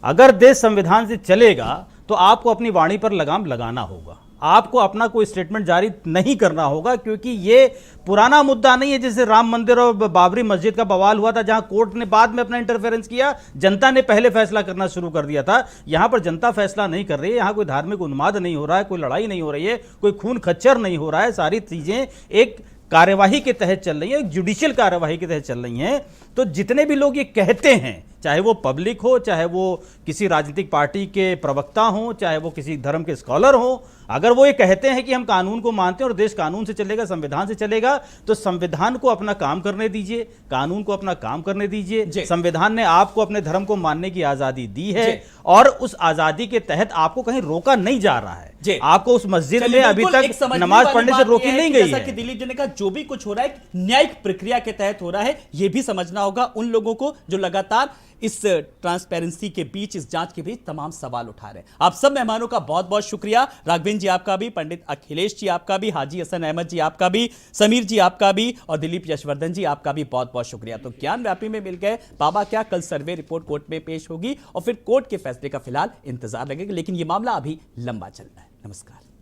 अगर देश संविधान से चलेगा तो आपको अपनी वाणी पर लगाम लगाना होगा, आपको अपना कोई स्टेटमेंट जारी नहीं करना होगा, क्योंकि ये पुराना मुद्दा नहीं है जैसे राम मंदिर और बाबरी मस्जिद का बवाल हुआ था, जहां कोर्ट ने बाद में अपना इंटरफेरेंस किया, जनता ने पहले फैसला करना शुरू कर दिया था। यहां पर जनता फैसला नहीं कर रही है, यहां कोई धार्मिक उन्माद नहीं हो रहा है, कोई लड़ाई नहीं हो रही है, कोई खून खच्चर नहीं हो रहा है, सारी चीजें एक कार्यवाही के तहत चल रही है, एक जुडिशियल कार्यवाही के तहत चल रही हैं। तो जितने भी लोग ये कहते हैं, चाहे वो पब्लिक हो, चाहे वो किसी राजनीतिक पार्टी के प्रवक्ता हो, चाहे वो किसी धर्म के स्कॉलर हो, अगर वो ये कहते हैं कि हम कानून को मानते हैं और देश कानून से चलेगा, संविधान से चलेगा, तो संविधान को अपना काम करने दीजिए, कानून को अपना काम करने दीजिए। संविधान ने आपको अपने धर्म को मानने की आजादी दी है और उस आजादी के तहत आपको कहीं रोका नहीं जा रहा है। आपको उस मस्जिद में अभी तक नमाज पढ़ने से रोकी नहीं गई है। जैसा कि दिलीप जी ने कहा, जो भी कुछ हो रहा है न्यायिक प्रक्रिया के तहत हो रहा है, यह भी समझना होगा उन लोगों को जो लगातार इस ट्रांसपेरेंसी के बीच, इस जांच के बीच तमाम सवाल उठा रहे हैं। आप सब मेहमानों का बहुत बहुत शुक्रिया। राघवेंद्र जी आपका भी, पंडित अखिलेश जी आपका भी, हाजी हसन अहमद जी आपका भी, समीर जी आपका भी और दिलीप यशवर्धन जी आपका भी बहुत बहुत शुक्रिया। तो ज्ञान व्यापी में मिल गए बाबा क्या, कल सर्वे रिपोर्ट कोर्ट में पेश होगी और फिर कोर्ट के फैसले का फिलहाल इंतजार लगेगा, लेकिन यह मामला अभी लंबा चल रहा है। नमस्कार।